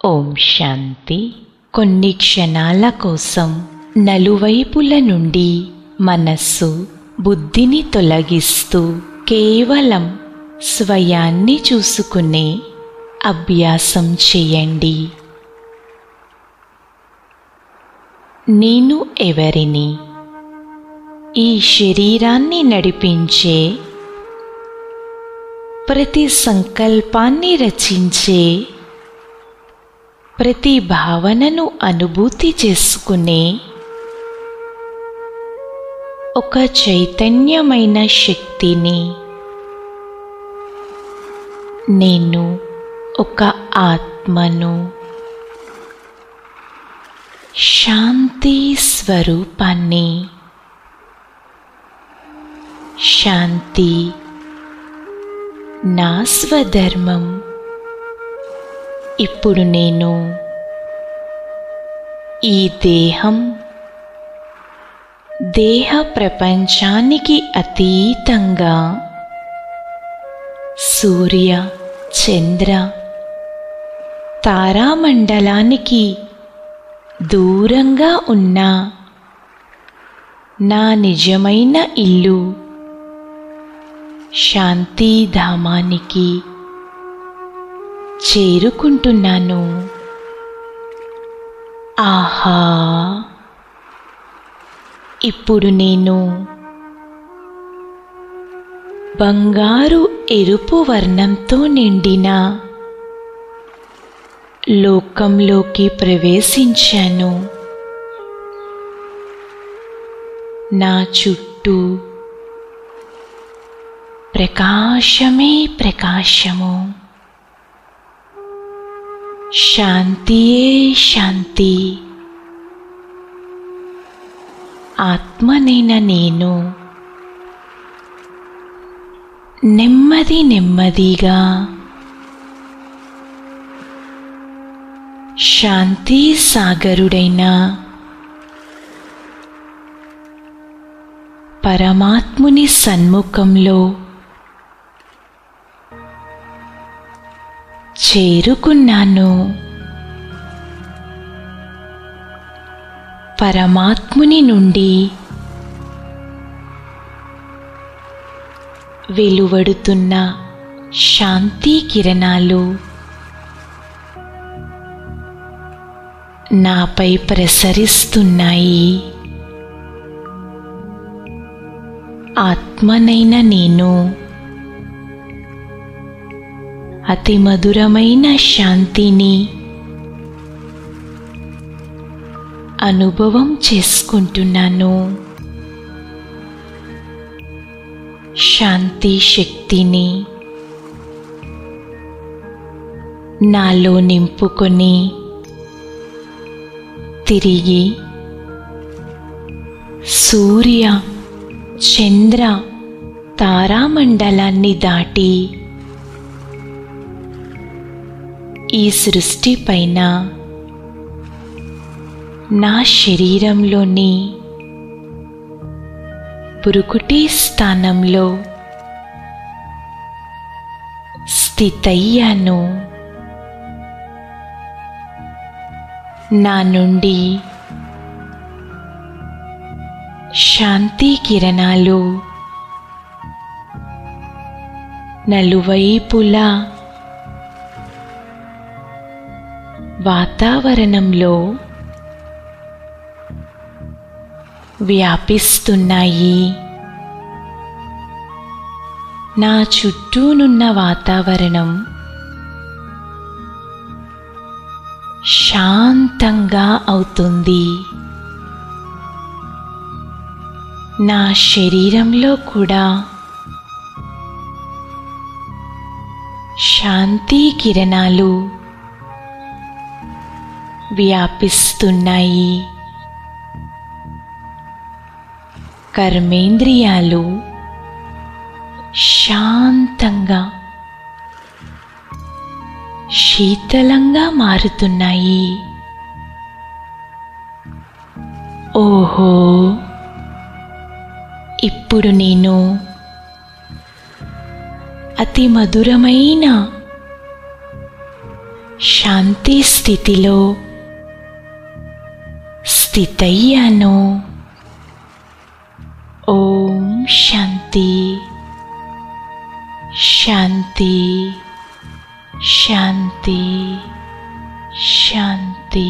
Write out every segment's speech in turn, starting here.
ఓం శాంతి. కొన్ని క్షణాల కోసం నలువైపుల నుండి మనస్సు బుద్ధిని తొలగిస్తూ కేవలం స్వయాన్ని చూసుకునే అభ్యాసం చేయండి. నేను ఎవరిని? ఈ శరీరాన్ని నడిపించే, ప్రతి సంకల్పాన్ని రచించే, ప్రతి భావనను అనుభూతి చేసుకునే ఒక చైతన్యమైన శక్తిని. నేను ఒక ఆత్మను, శాంతి స్వరూపాన్ని. శాంతి నా స్వధర్మం. ఇప్పుడు నేను ఈ దేహ ప్రపంచానికి అతీతంగా సూర్య చంద్ర తారామండలానికి దూరంగా ఉన్న నా నిజమైన ఇల్లు శాంతిధామానికి చేరుకుంటున్నాను. ఆహా! ఇప్పుడు నేను బంగారు ఎరుపు వర్ణంతో నిండిన లోకంలోకి ప్రవేశించాను. నా చుట్టూ ప్రకాశమే ప్రకాశము, శాంతియే శాంతి. ఆత్మనైన నేను నెమ్మదిగా శాంతి సాగరుడైన పరమాత్ముని సన్ముఖంలో చేరుకున్నాను. పరమాత్ముని నుండి వెలువడుతున్న శాంతి కిరణాలు నాపై ప్రసరిస్తున్నాయి. ఆత్మనైన నేను అతి మధురమైన శాంతిని అనుభవం చేసుకుంటున్నాను. శాంతి శక్తిని నాలో నింపుకొని తిరిగి సూర్య చంద్ర తారామండలాన్ని దాటి ఈ సృష్టి పైన నా శరీరంలోని పురుకుటి స్థానంలో స్థితయ్యాను. నా నుండి శాంతి కిరణాలు నలువైపులా వాతావరణంలో వ్యాపిస్తున్నాయి. నా చుట్టూనున్న వాతావరణం శాంతంగా అవుతుంది. నా శరీరంలో కూడా శాంతి కిరణాలు వ్యాపిస్తున్నాయి. కర్మేంద్రియాలు శాంతంగా శీతలంగా మారుతున్నాయి. ఓహో! ఇప్పుడు నేను అతి మధురమైన శాంతి స్థితిలో స్థితయ్యాను. ఓం శాంతి శాంతి శాంతి శాంతి.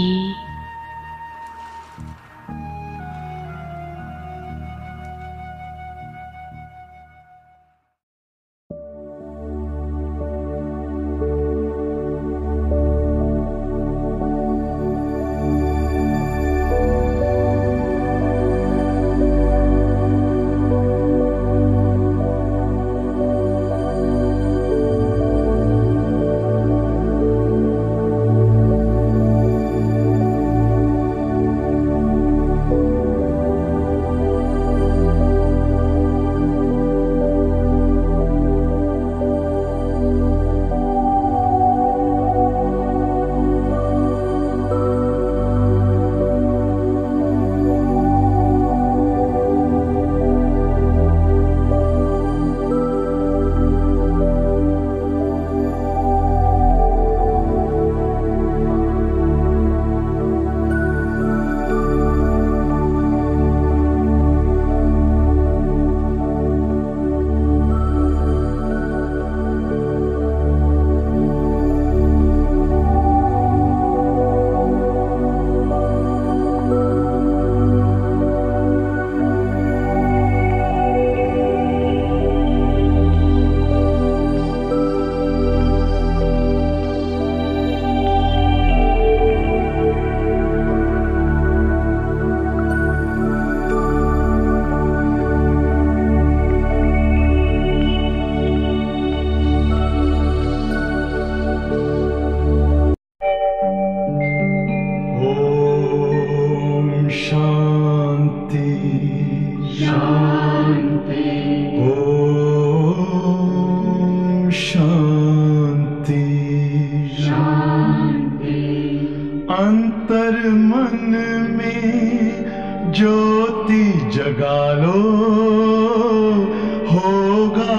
अंतर मन में ज्योति जगा लो, होगा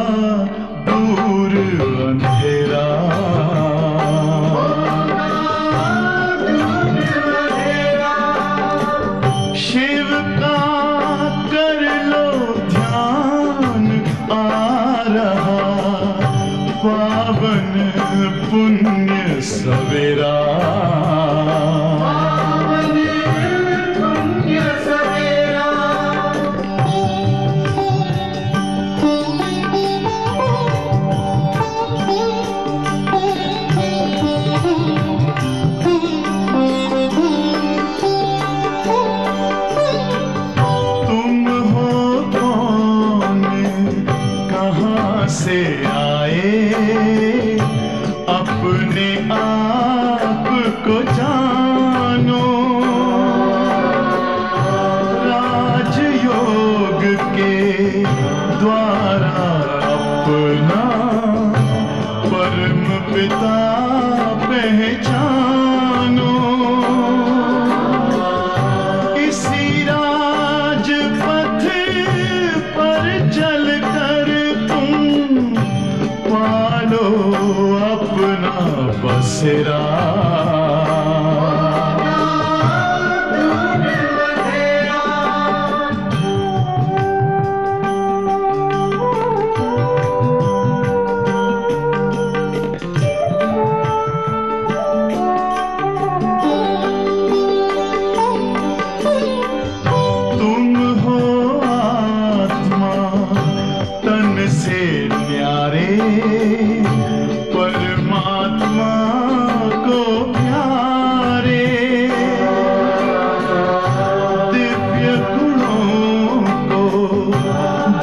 दूर अंधेरा। शिव का कर लो ध्यान, आ रहा पावन पुण्य सवेरा। से आए अपने आप को जानो, राजयोग के द्वारा अपना परम पिता पहचानो। इसी राजपथ पर चलकर पालो अपना बसेरा। तुम हो आत्मा तन से न्यारे, परमात्मा को प्यारे। दिव्य गुणों को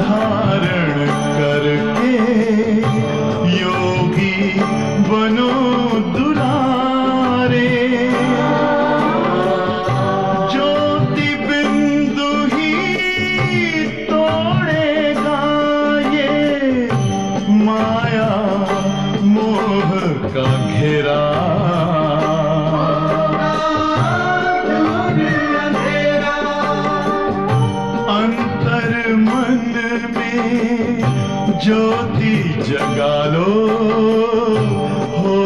धारण करके योगी बनो दुलारे। ज्योति बिंदु ही तोड़ेगा ये माया मोह का घेरा। अंतर मन में ज्योति जगा लो, हो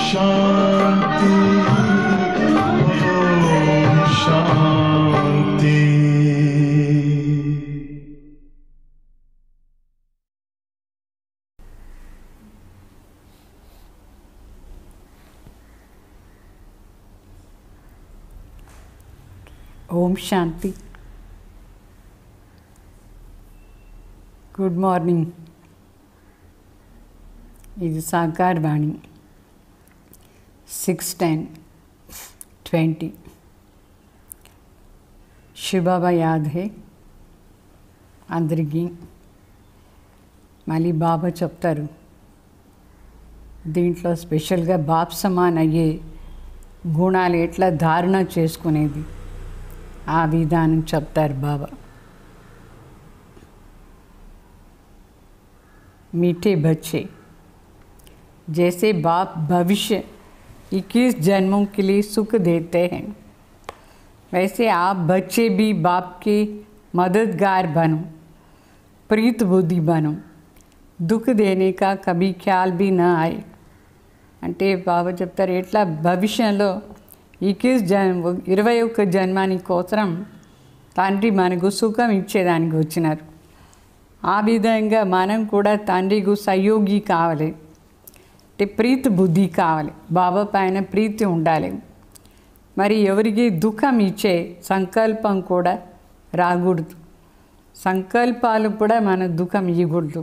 शांति, ओम शांति। ओम शांति। Good morning. ఇది సాకార్ వాణి 6/10/20। శివబాబా యాద్ హే అందరికీ। మళ్ళీ బాబా చెప్తారు దీంట్లో స్పెషల్గా బాప్ సమాన్ అయ్యే గుణాలు ఎట్లా ధారణ చేసుకునేది ఆ విధానం చెప్తారు బాబా। मीठे बच्चे, जैसे बाप भविष्य 21 जन्मों के लिए सुख देते हैं, वैसे आप बच्चे भी बाप के मददगार बनो, प्रीत बुद्धि बनो, दुख देने का कभी ख्याल भी न आए। అంటే బాబా చెప్తారు ఎట్లా భవిష్యంలో 21 జన్మాని కోసం తండ్రి మనకు సుఖం ఇచ్చేదానికి వచ్చినారు। ఆ విధంగా మనం కూడా తండ్రికి సహయోగి కావాలి, అంటే ప్రీతి బుద్ధి కావాలి, బాబా పైన ప్రీతి ఉండాలి। మరి ఎవరికి దుఃఖం ఇచ్చే సంకల్పం కూడా రాకూడదు, సంకల్పాలు కూడా మన దుఃఖం ఇవ్వకూడదు,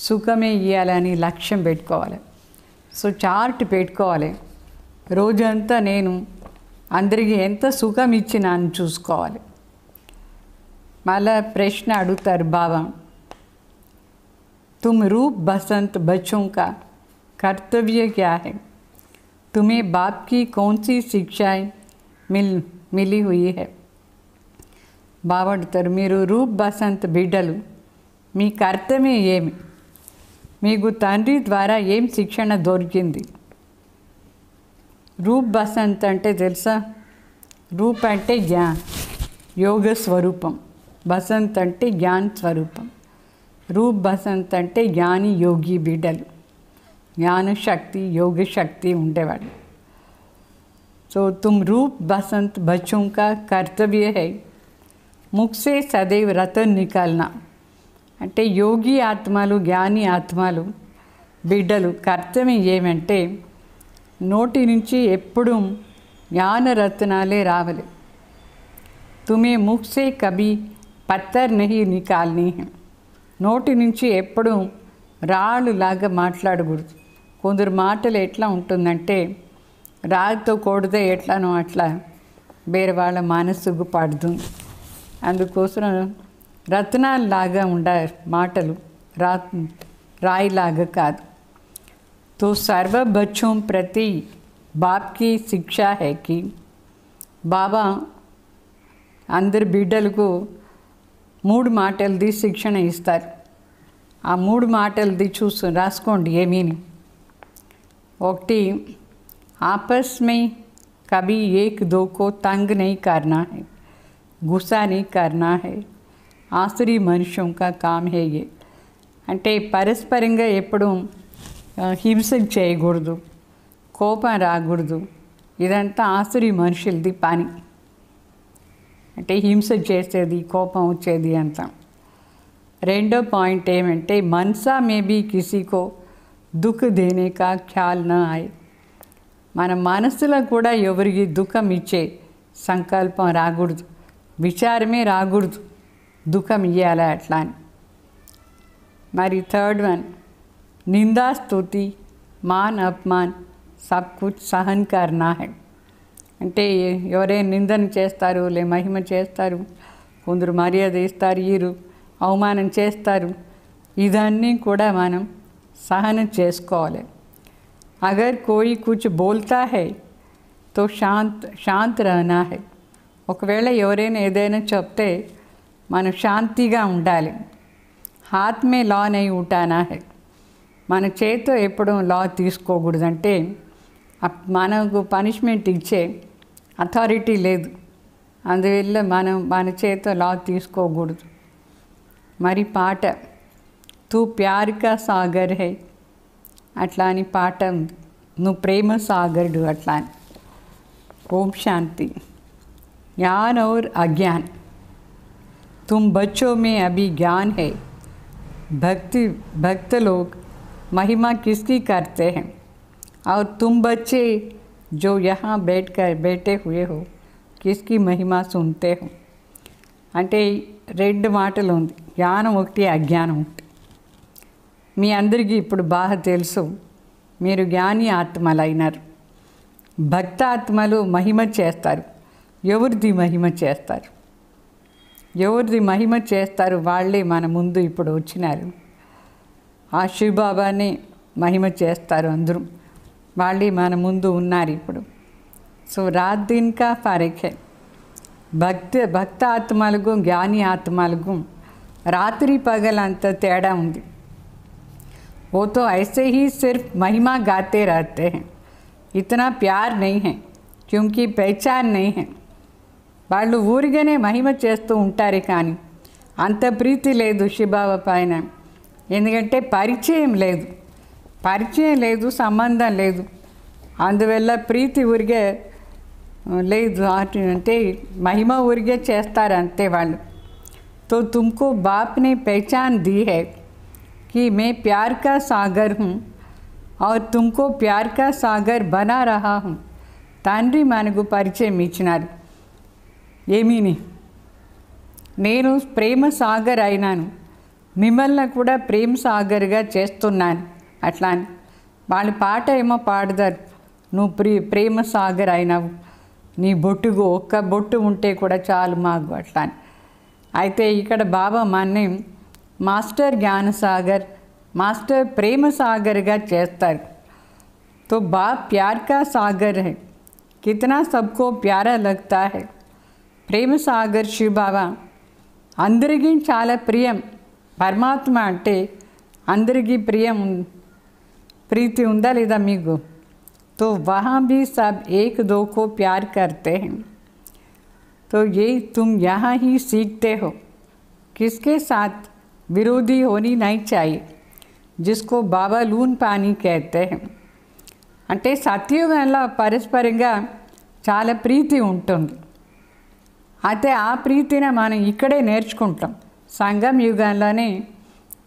సుఖమే ఇవ్వాలని లక్ష్యం పెట్టుకోవాలి। సో చార్ట్ పెట్టుకోవాలి, రోజంతా నేను అందరికీ ఎంత సుఖం ఇచ్చినాను చూసుకోవాలి। మళ్ళా ప్రశ్న అడుగుతారు బాబా, तुम रूप बसंत बच्चों का कर्तव्य क्या है? तुम्हें बाप की कौन सी शिक्षाएं मिली हुई है? బాబా అడుగుతారు మీరు రూప్ బసంత్ బిడ్డలు, మీ కర్తవ్యం ఏమి? మీకు తండ్రి ద్వారా ఏం శిక్షణ దొరికింది? రూప్ బసంత్ అంటే తెలుసా? రూప్ అంటే జ్ఞాన్ యోగ స్వరూపం, బసంత్ అంటే జ్ఞాన్ స్వరూపం। రూప్ బసంత్ అంటే జ్ఞాని యోగి బిడ్డలు, జ్ఞాన శక్తి యోగ శక్తి ఉండేవాడు। సో తుమ్ రూప్ బసంత్ బచ్చోं का कर्तव्य है मुख से सदैव रतन निकालना। అంటే యోగి ఆత్మలు జ్ఞాని ఆత్మలు బిడ్డలు కర్తవ్యం ఏమంటే నోటి నుంచి ఎప్పుడు జ్ఞాన రత్నాలే రావాలి। तुम्हें मुख से कभी पत्थर नहीं निकालनी है। నోటి నుంచి ఎప్పుడు రాళ్ళు లాగా మాట్లాడకూడదు। కొందరు మాటలు ఎట్లా ఉంటుందంటే రాళ్ళతో కొడితే ఎట్లానో అట్లా వేరే వాళ్ళ మనసుకు పడుతుంది। అందుకోసం రత్నాల్లాగా ఉండాలి మాటలు, రాయిలాగా కాదు। तो सर्व बच्चों प्रति बाप की शिक्षा है कि బాబా అందరి బిడ్డలకు 3 మాటలది శిక్షణ ఇస్తారు। ఆ 3 మాటలది రాసుకోండి ఏమీని। ఒకటి, आपस में कभी एक दो को तंग नहीं करना है, गुस्सा नहीं करना है, आसरी मनुष्यों का काम है ये। అంటే పరస్పరంగా ఎప్పుడు హింస చేయకూడదు, కోపం రాకూడదు, ఇదంతా ఆసురి మనుషులది పని। అంటే హింస చేసేది, కోపం వచ్చేది అంతా। రెండో పాయింట్ ఏమంటే మనసా మే బీ కిసీకో దుఃఖ దేనే కా ఖ్యాల్ నా ఆయే। మన మనసులో కూడా ఎవరికి దుఃఖం ఇచ్చే సంకల్పం రాకూడదు, విచారమే రాకూడదు, దుఃఖం ఇవ్వాలి అట్లా అని। మరి థర్డ్ వన్, నిందా స్తుతి మాన్ అపమాన్ సబ్ కుచ్ సహన్ కర్నా హై। అంటే ఎవరైనా నిందన చేస్తారు, లే మహిమ చేస్తారు, కొందరు మర్యాద ఇస్తారు, ఈరు అవమానం చేస్తారు, ఇదన్నీ కూడా మనం సహనం చేసుకోవాలి। అగర్ కోయి కుచ్ బోల్తా హై తో శాంత్ రహనా హై। ఒకవేళ ఎవరైనా ఏదైనా చెప్తే మనం శాంతిగా ఉండాలి। హాత్ మే లా నై ఉఠానా హై, మన చేతితో ఎప్పుడు లా తీసుకోకూడదంటే మనకు పనిష్మెంట్ ఇచ్చే అథారిటీ లేదు, అందువల్ల మనం మన చేతితో లా తీసుకోకూడదు। మరి పాట తూ ప్యార్ కా సాగర్ హై అట్లా అని పాట ఉంది, నువ్వు ప్రేమ సాగరుడు అట్లా అని. ओम शांति। ज्ञान और अज्ञान। तुम बच्चों में अभी ज्ञान है। भक्त लोग महिमा किसकी करते हैं, और तुम बच्चे जो यहाँ बैठे हुए हो किसकी महिमा सुनते हो। అంటే 2 మాటలు ఉంది, జ్ఞానం ఒకటి, అజ్ఞానం ఒకటి. మీ అందరికీ ఇప్పుడు బాగా తెలుసు, మీరు జ్ఞాని ఆత్మలైనారు. భక్త ఆత్మలు మహిమ చేస్తారు. ఎవరిది మహిమ చేస్తారు? ఎవరిది మహిమ చేస్తారు? వాళ్ళే మన ముందు ఇప్పుడు వచ్చినారు. ఆ శివబాబానే మహిమ చేస్తారు అందరూ. వాళ్ళే మన ముందు ఉన్నారు ఇప్పుడు. సో రాత్ దిన్ కా ఫరక్ హై. భక్త ఆత్మలకు జ్ఞాని ఆత్మలకు రాత్రి పగలంత తేడా ఉంది. वो तो ऐसे ही सिर्फ महिमा गाते रहते हैं, इतना प्यार नहीं है क्योंकि पहचान नहीं है. వాళ్ళు ఊరిగానే మహిమ చేస్తూ ఉంటారు, కానీ అంత ప్రీతి లేదు శివబాబా పైన. ఎందుకంటే పరిచయం లేదు, సంబంధం లేదు. అందువల్ల ప్రీతి ఊరిగే లేదు. అంటే మహిమ ఊరిగే చేస్తారు అంతే వాళ్ళు. तो तुमको बाप ने पहचान दी है कि मैं प्यार का सागर हूँ और तुमको प्यार का सागर बना रहा हूँ. తండ్రి మనకు పరిచయం ఇచ్చినారు. ఏమీని నేను ప్రేమ సాగర్ అయినాను, మిమ్మల్ని కూడా ప్రేమ సాగర్గా చేస్తున్నాను అట్లా అని. వాళ్ళ పాట ఏమో పాడతారు, నువ్వు ప్రేమ సాగర్ అయినావు, నీ బొట్టుకు ఒక్క బొట్టు ఉంటే కూడా చాలు మాకు అట్లా అని. అయితే ఇక్కడ బాబా మన్ని మాస్టర్ జ్ఞాన సాగర్, మాస్టర్ ప్రేమ సాగర్గా చేస్తారు. तो बाप प्यार का सागर है, कितना सबको प्यारा लगता है. ప్రేమ సాగర్ శివ బాబా అందరికీ చాలా ప్రియం. పరమాత్మ అంటే అందరికీ ప్రీతి ఉందా లేదా మీకు? तो वहाँ भी सब एक दो को प्यार करते हैं. तो ये तुम यहाँ ही सीखते हो. किसके साथ विरोधी होनी नहीं चाहिए, जिसको बाबा लून पानी कहते हैं. అంటే సత్యుగంలో పరస్పరంగా చాలా ప్రీతి ఉంటుంది. అయితే ఆ ప్రీతిని మనం ఇక్కడే నేర్చుకుంటాం. సంగం యుగంలోనే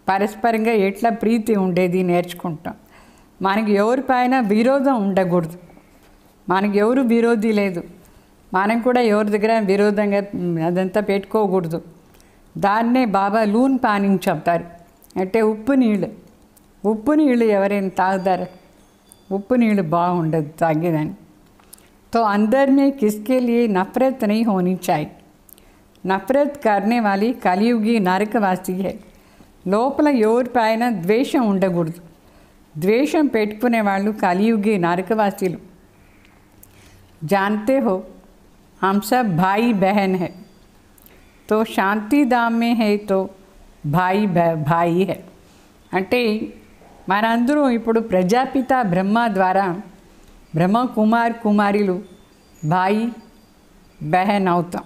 పరస్పరంగా ఎట్లా ప్రీతి ఉండేది నేర్చుకుంటాం. మనకి ఎవరిపైన విరోధం ఉండకూడదు. మనకి ఎవరు విరోధి లేదు, మనం కూడా ఎవరి దగ్గర విరోధంగా అదంతా పెట్టుకోకూడదు. దాన్నే బాబా లూన్ పానీ చెప్తారు. అంటే ఉప్పు నీళ్ళు ఎవరైనా తాగుతారు? ఉప్పు నీళ్ళు బాగుండదు తాగేదని. तो अंदर में किसके लिए नफ़रत नहीं होनी चाहिए. नफ़रत करने वाली कलियुगी नरकवासी है. లోపల ఎవరిపైన ద్వేషం ఉండకూడదు. ద్వేషం పెట్టుకునే వాళ్ళు కలియుగి నరకవాసీలు. जानते हो हम सब भाई बहन है. तो शांति धाम में है तो भाई है. అంటే మనందరం ఇప్పుడు ప్రజాపిత బ్రహ్మ ద్వారా బ్రహ్మ కుమారులు భాయి బహన్ అవుతాం.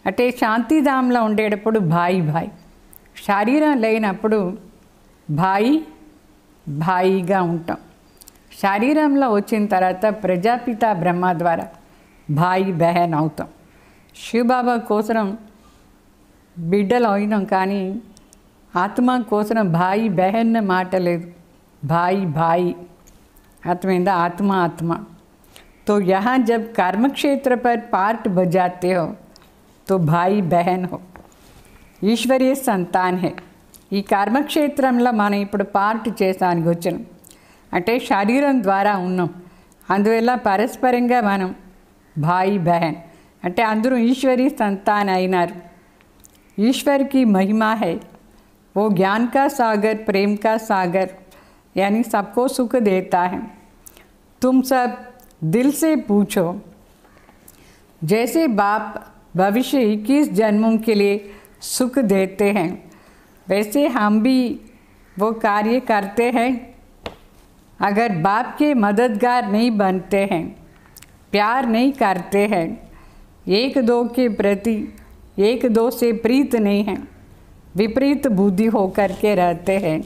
అంటే శాంతిధాంలో ఉండేటప్పుడు భాయి, శరీరం లేనప్పుడు భాయిగా ఉంటాం. శరీరంలో వచ్చిన తర్వాత ప్రజాపిత బ్రహ్మ ద్వారా భాయి బహన్ అవుతాం. శివబాబా కోసం బిడ్డలు అయినాం, కానీ ఆత్మ కోసం భాయి బహన్ మాట లేదు. భాయి आत्मेंदा आत्मा. तो यहाँ जब कर्म क्षेत्र पर पार्ट बजाते हो तो भाई बहन हो, ఈశ్వరీయ సంతాన్ హే. ఈ కర్మక్షేత్రంలో మనం ఇప్పుడు పార్ట్ చేసానికి వచ్చినాం. అంటే శరీరం ద్వారా ఉన్నాం, అందువల్ల పరస్పరంగా మనం భాయి బహన్ అంటే అందరూ ఈశ్వరీయ సంతాన్ అయినారు. ईश्वर की महिमा है, वो ज्ञान का सागर, प्रेम का सागर, यानी सबको सुख देता है. तुम सब दिल से पूछो, जैसे बाप भविष्य 21 जन्मों के लिए सुख देते हैं, वैसे हम भी वो कार्य करते हैं. अगर बाप के मददगार नहीं बनते हैं, प्यार नहीं करते हैं, एक दो के प्रति एक दो से प्रीत नहीं है, विपरीत बुद्धि होकर के रहते हैं,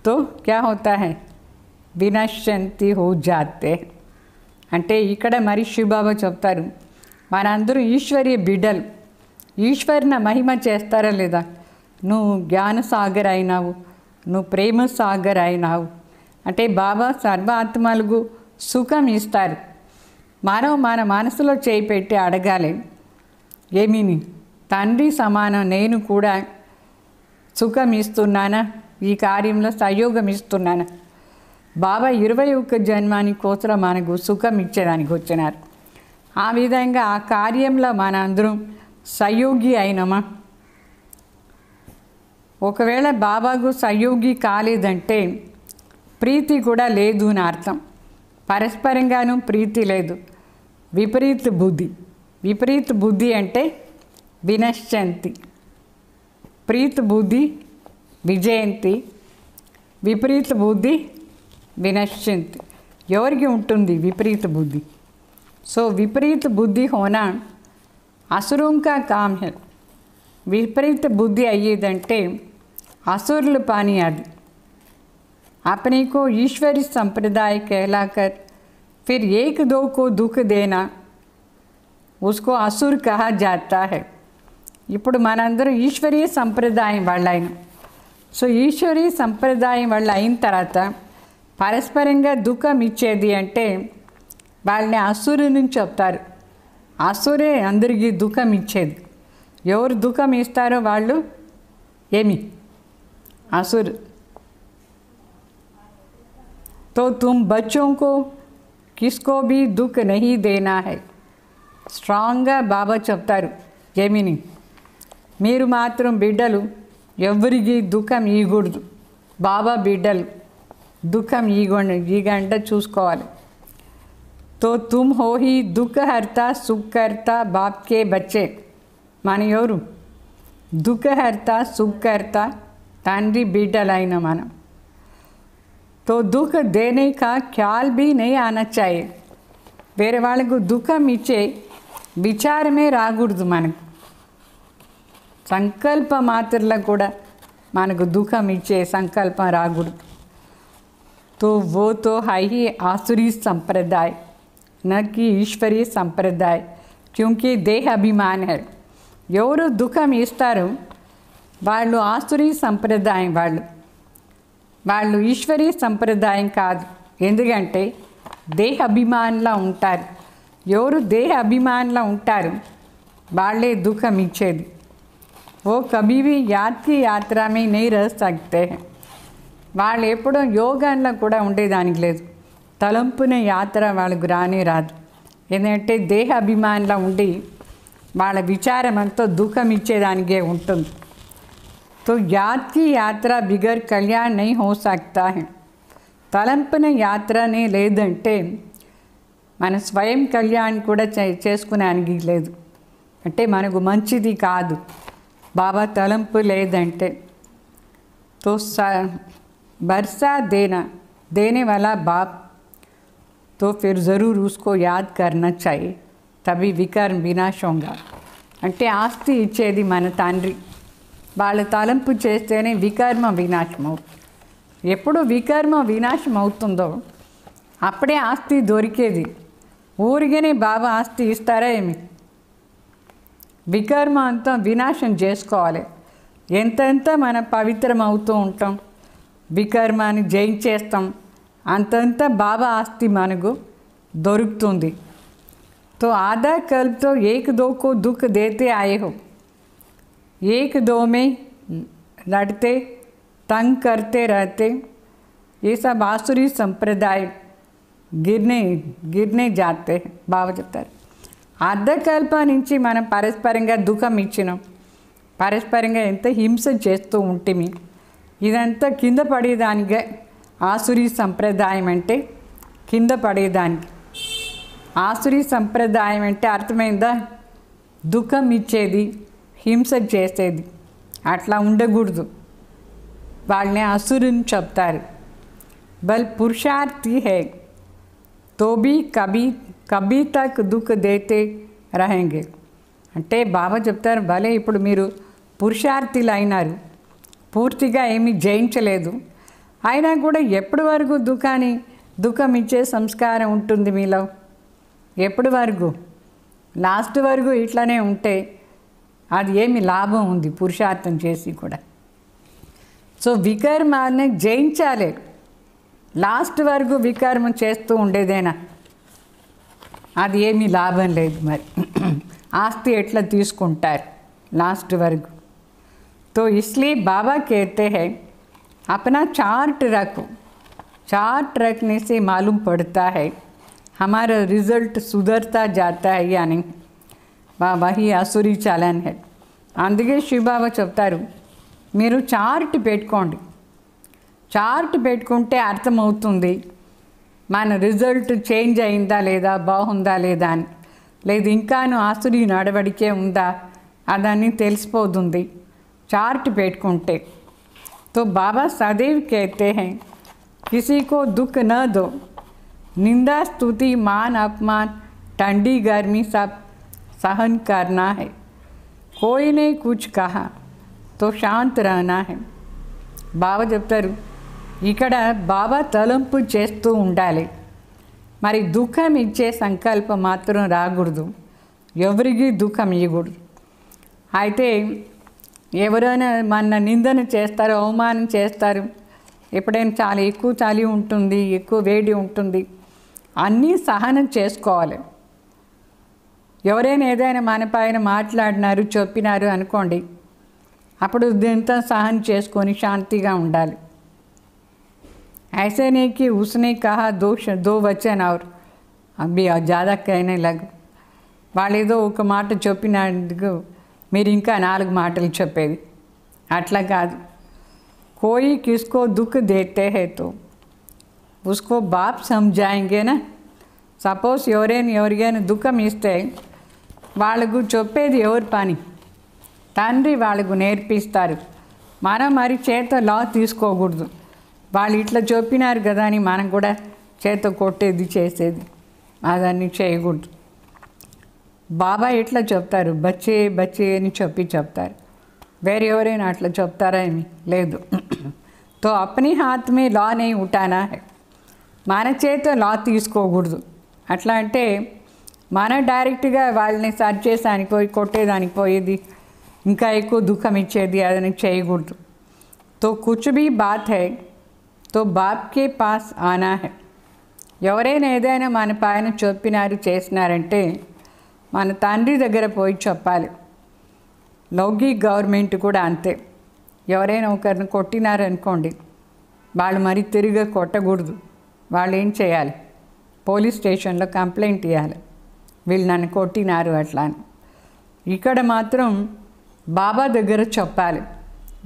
तो क्या होता है? వినశ్యంతి హో జాతే. అంటే ఇక్కడ మరి శివబాబా చెప్తారు, మనందరూ ఈశ్వరీయ బిడ్డలు, ఈశ్వరుని మహిమ చేస్తారా లేదా? నువ్వు జ్ఞాన సాగర్ అయినావు, నువ్వు ప్రేమ సాగర్ అయినావు అంటే బాబా సర్వాత్మలకు సుఖం ఇస్తారు. మనం మన మనసులో చేయి పెట్టి అడగాలి, ఏమిని తండ్రి సమానం నేను కూడా సుఖం ఇస్తున్నానా, ఈ కార్యంలో సహయోగం ఇస్తున్నానా? బాబా 21 జన్మాని కోసం మనకు సుఖం ఇచ్చేదానికి వచ్చినారు. ఆ విధంగా ఆ కార్యంలో మన అందరం సహయోగి అయినమా? ఒకవేళ బాబాకు సహయోగి కాలేదంటే ప్రీతి కూడా లేదు అని అర్థం. పరస్పరంగానూ ప్రీతి లేదు. విపరీత బుద్ధి. విపరీత బుద్ధి అంటే వినశ్యంతి. ప్రీత బుద్ధి విజయంతి, విపరీత బుద్ధి వినశ్యంతి. ఎవరికి ఉంటుంది విపరీత బుద్ధి? సో విపరీत बुद्धि होना असुरों का काम है. विपरीत बुद्धि अయ్యేదంటే असुरल पानी आदि अपने को ईश्वरी संप्रदाय कहलाकर फिर एक दो को दुख देना उसको असुर कहा जाता है. ఇప్పుడు మనందరం ఈశ్వరీయ సంప్రదాయం వాళ్ళైన. సో ఈశ్వరీయ సంప్రదాయం వాళ్ళ అయిన తర్వాత పరస్పరంగా దుఃఖం ఇచ్చేది అంటే వాళ్ళని అసురుని చెప్తారు. అసురే అందరికీ దుఃఖం ఇచ్చేది. ఎవరు దుఃఖం ఇస్తారో వాళ్ళు ఏమి असुर. तो तुम बच्चों को किसको भी दुख नहीं देना है. స్ట్రాంగ్గా బాబా చెప్తారు ఏమిని, మీరు మాత్రం బిడ్డలు ఎవరికి దుఃఖం ఇవ్వకూడదు. బాబా బిడ్డలు దుఃఖం ఈగంట చూసుకోవాలి. तो तुम हो ही दुखहर्ता सुखकर्ता बाप के बच्चे. మన ఎవరు दुखहर्ता सुखकर्ता తండ్రి బిడ్డలైన మనం. तो दुख देने का ख्याल भी नहीं आना चाहिए. వేరే వాళ్ళకు దుఃఖం ఇచ్చే విచారమే రాకూడదు మనకు. సంకల్ప మాత్రలో కూడా మనకు దుఃఖం ఇచ్చే సంకల్పం రాకూడదు. तो वो तो है ही आसुरी संप्रदाय न कि ईश्वरीय संप्रदाय, क्योंकि देह अभिमान है. ఎవరు దుఃఖం ఇస్తారో వాళ్ళు ఆసురీ సంప్రదాయం, వాళ్ళు ఈశ్వరీయ సంప్రదాయం కాదు. ఎందుకంటే దేహ అభిమానంలో ఉంటారు. ఎవరు దేహ అభిమానంలో ఉంటారు వాళ్ళే దుఃఖం ఇచ్చేది. ఓ కభీ భీ యాద్ కి యాత్రా మే నహీ రహ్ సక్తే. వాళ్ళు ఎప్పుడూ యోగాల్లో కూడా ఉండేదానికి లేదు. తలంపున యాత్ర వాళ్ళకు రానే రాదు. ఎందుకంటే దేహ అభిమానంలో ఉండి వాళ్ళ విచారం అంతా దుఃఖం ఇచ్చేదానికే ఉంటుంది. तो याद की यात्रा बिगर कल्याण नहीं हो सकता है. తలంపున యాత్రనే లేదంటే మన స్వయం కళ్యాణ్ కూడా చేసుకునేదానికి లేదు. అంటే మనకు మంచిది కాదు బాబా తలంపు లేదంటే. तो बरसा देने वाला बाप, तो फिर ज़रूर उसको याद करना चाहिए, तभी विकर्म विनाश होगा. అంటే ఆస్తి ఇచ్చేది మన తండ్రి. వాళ్ళ తలంపు చేస్తేనే వికర్మ వినాశం అవుతుంది. ఎప్పుడు వికర్మ వినాశం అవుతుందో అప్పుడే ఆస్తి దొరికేది. ఊరిగానే బాబా ఆస్తి ఇస్తారా ఏమి? వికర్మ అంతా వినాశం చేసుకోవాలి. ఎంతెంత మనం పవిత్రం అవుతూ ఉంటాం, వికర్మాన్ని జయించేస్తాం, అంతంత బాబా ఆస్తి మనకు దొరుకుతుంది. तो आधा कल्प तो एक दो को दुख देते आए हो, एक दो में लड़ते तंग करते रहते, ये सब आसुरी संप्रदाय गिरने जाते हैं. బాబా చెప్తారు అర్ధకల్ప నుంచి మనం పరస్పరంగా దుఃఖం ఇచ్చినాం, పరస్పరంగా ఎంత హింస చేస్తూ ఉంటేమి ఇదంతా కింద పడేదానిగా ఆసురీ సంప్రదాయం అంటే కింద పడేదానికి. ఆసురీ సంప్రదాయం అంటే అర్థమైందా? దుఃఖం ఇచ్చేది, హింస చేసేది. అట్లా ఉండకూడదు. వాళ్ళని అసురుని చెప్తారు. బల్ పురుషార్థి హై తో భీ కభీ తక్ దుఃఖ దేతే రహేంగే. అంటే బాబా చెప్తారు, భలే ఇప్పుడు మీరు పురుషార్థులు అయినారు, పూర్తిగా ఏమీ జయించలేదు, అయినా కూడా ఎప్పటి వరకు దుఃఖం ఇచ్చే సంస్కారం ఉంటుంది మీలో? ఎప్పటి వరకు? లాస్ట్ వరకు ఇట్లానే ఉంటే అది ఏమి లాభం ఉంది పురుషార్థం చేసి కూడా? సో వికర్మాన్ని జయించాలి. లాస్ట్ వరకు వికర్మం చేస్తూ ఉండేదేనా? అది ఏమీ లాభం లేదు. మరి ఆస్తి ఎట్లా తీసుకుంటారు लास्ट वर्ग? तो इसलिए बाबा कहते हैं अपना चार्ट रखो. चार्ट रखने से मालूम पड़ता है हमारा रिजल्ट सुधरता जाता है या नहीं. वही असुरी चलन है. అందుకే శివబాబా చెప్తారు మీరు చార్ట్ పెట్టుకోండి. చార్ట్ పెట్టుకుంటే అర్థమవుతుంది మన రిజల్ట్ చేంజ్ అయిందా లేదా, బాగుందా లేదా అని. లేదు ఇంకాను ఆసురి నడవడికే ఉందా అదని తెలిసిపోతుంది चार्ट पेटकुंटे. तो बाबा सदैव कहते हैं किसी को दुख न दो. निंदा स्तुति मान अपमान ठंडी गर्मी सब सहन करना है. कोई ने कुछ कहा तो शांत रहना है. బాబా చెప్తారు ఇక్కడ బాబా తలంపు చేస్తూ ఉండాలి. మరి దుఃఖం ఇచ్చే సంకల్పం మాత్రం రాకూడదు. ఎవరికి దుఃఖం ఇవ్వకూడదు. అయితే ఎవరైనా మన నిందన చేస్తారు, అవమానం చేస్తారు, ఎప్పుడైనా చాలా ఎక్కువ చలి ఉంటుంది, ఎక్కువ వేడి ఉంటుంది, అన్నీ సహనం చేసుకోవాలి. ఎవరైనా ఏదైనా మన పైన మాట్లాడినారు, చెప్పినారు అనుకోండి, అప్పుడు దీంతో సహనం చేసుకొని శాంతిగా ఉండాలి. ऐसे नहीं कि उसने कहा दो वचन और अभी ज़्यादा कहने लग. వాళ్ళు ఏదో ఒక మాట చెప్పినందుకు మీరు ఇంకా 4 మాటలు చెప్పేది అట్లా కాదు. कोई किसको दुख देते हैं तो उसको बाप समझाएंगे ना. సపోజ్ ఎవరికైనా దుఃఖం ఇస్తే వాళ్ళకు చెప్పేది ఎవరి పని? తండ్రి వాళ్ళకు నేర్పిస్తారు. మనం మరి చేత లా తీసుకోకూడదు. వాళ్ళు ఇట్లా చెప్పినారు కదా అని మనం కూడా చేత కొట్టేది చేసేది అదన్నీ చేయకూడదు. బాబా ఎట్లా చెప్తారు? బచ్చే బచ్చే అని చెప్తారు. వేరే ఎవరైనా అట్లా చెప్తారా? ఏమి లేదు. తో అప్నీ హాత్ మే లా నే ఉఠానా హై. మన చేత లా తీసుకోకూడదు. అట్లా అంటే మన డైరెక్ట్గా వాళ్ళని సర్చ్ చేసానికి పోయి కొట్టేదానికి పోయేది, ఇంకా ఎక్కువ దుఃఖం ఇచ్చేది అదని చేయకూడదు. తో కుచ్ భీ బాత్ హై తో బాప్ కే పాస్ ఆనా హై. ఎవరైనా ఏదైనా మన పైన చెప్పినారు చేసినారంటే మన తండ్రి దగ్గర పోయి చెప్పాలి. లౌకిక్ గవర్నమెంట్ కూడా అంతే. ఎవరైనా ఒకరిని కొట్టినారనుకోండి, వాళ్ళు మరి తిరిగి కొట్టకూడదు. వాళ్ళు ఏం చేయాలి? పోలీస్ స్టేషన్లో కంప్లైంట్ ఇవ్వాలి, వీళ్ళు నన్ను కొట్టినారు అట్లా అని. ఇక్కడ మాత్రం బాబా దగ్గర చెప్పాలి.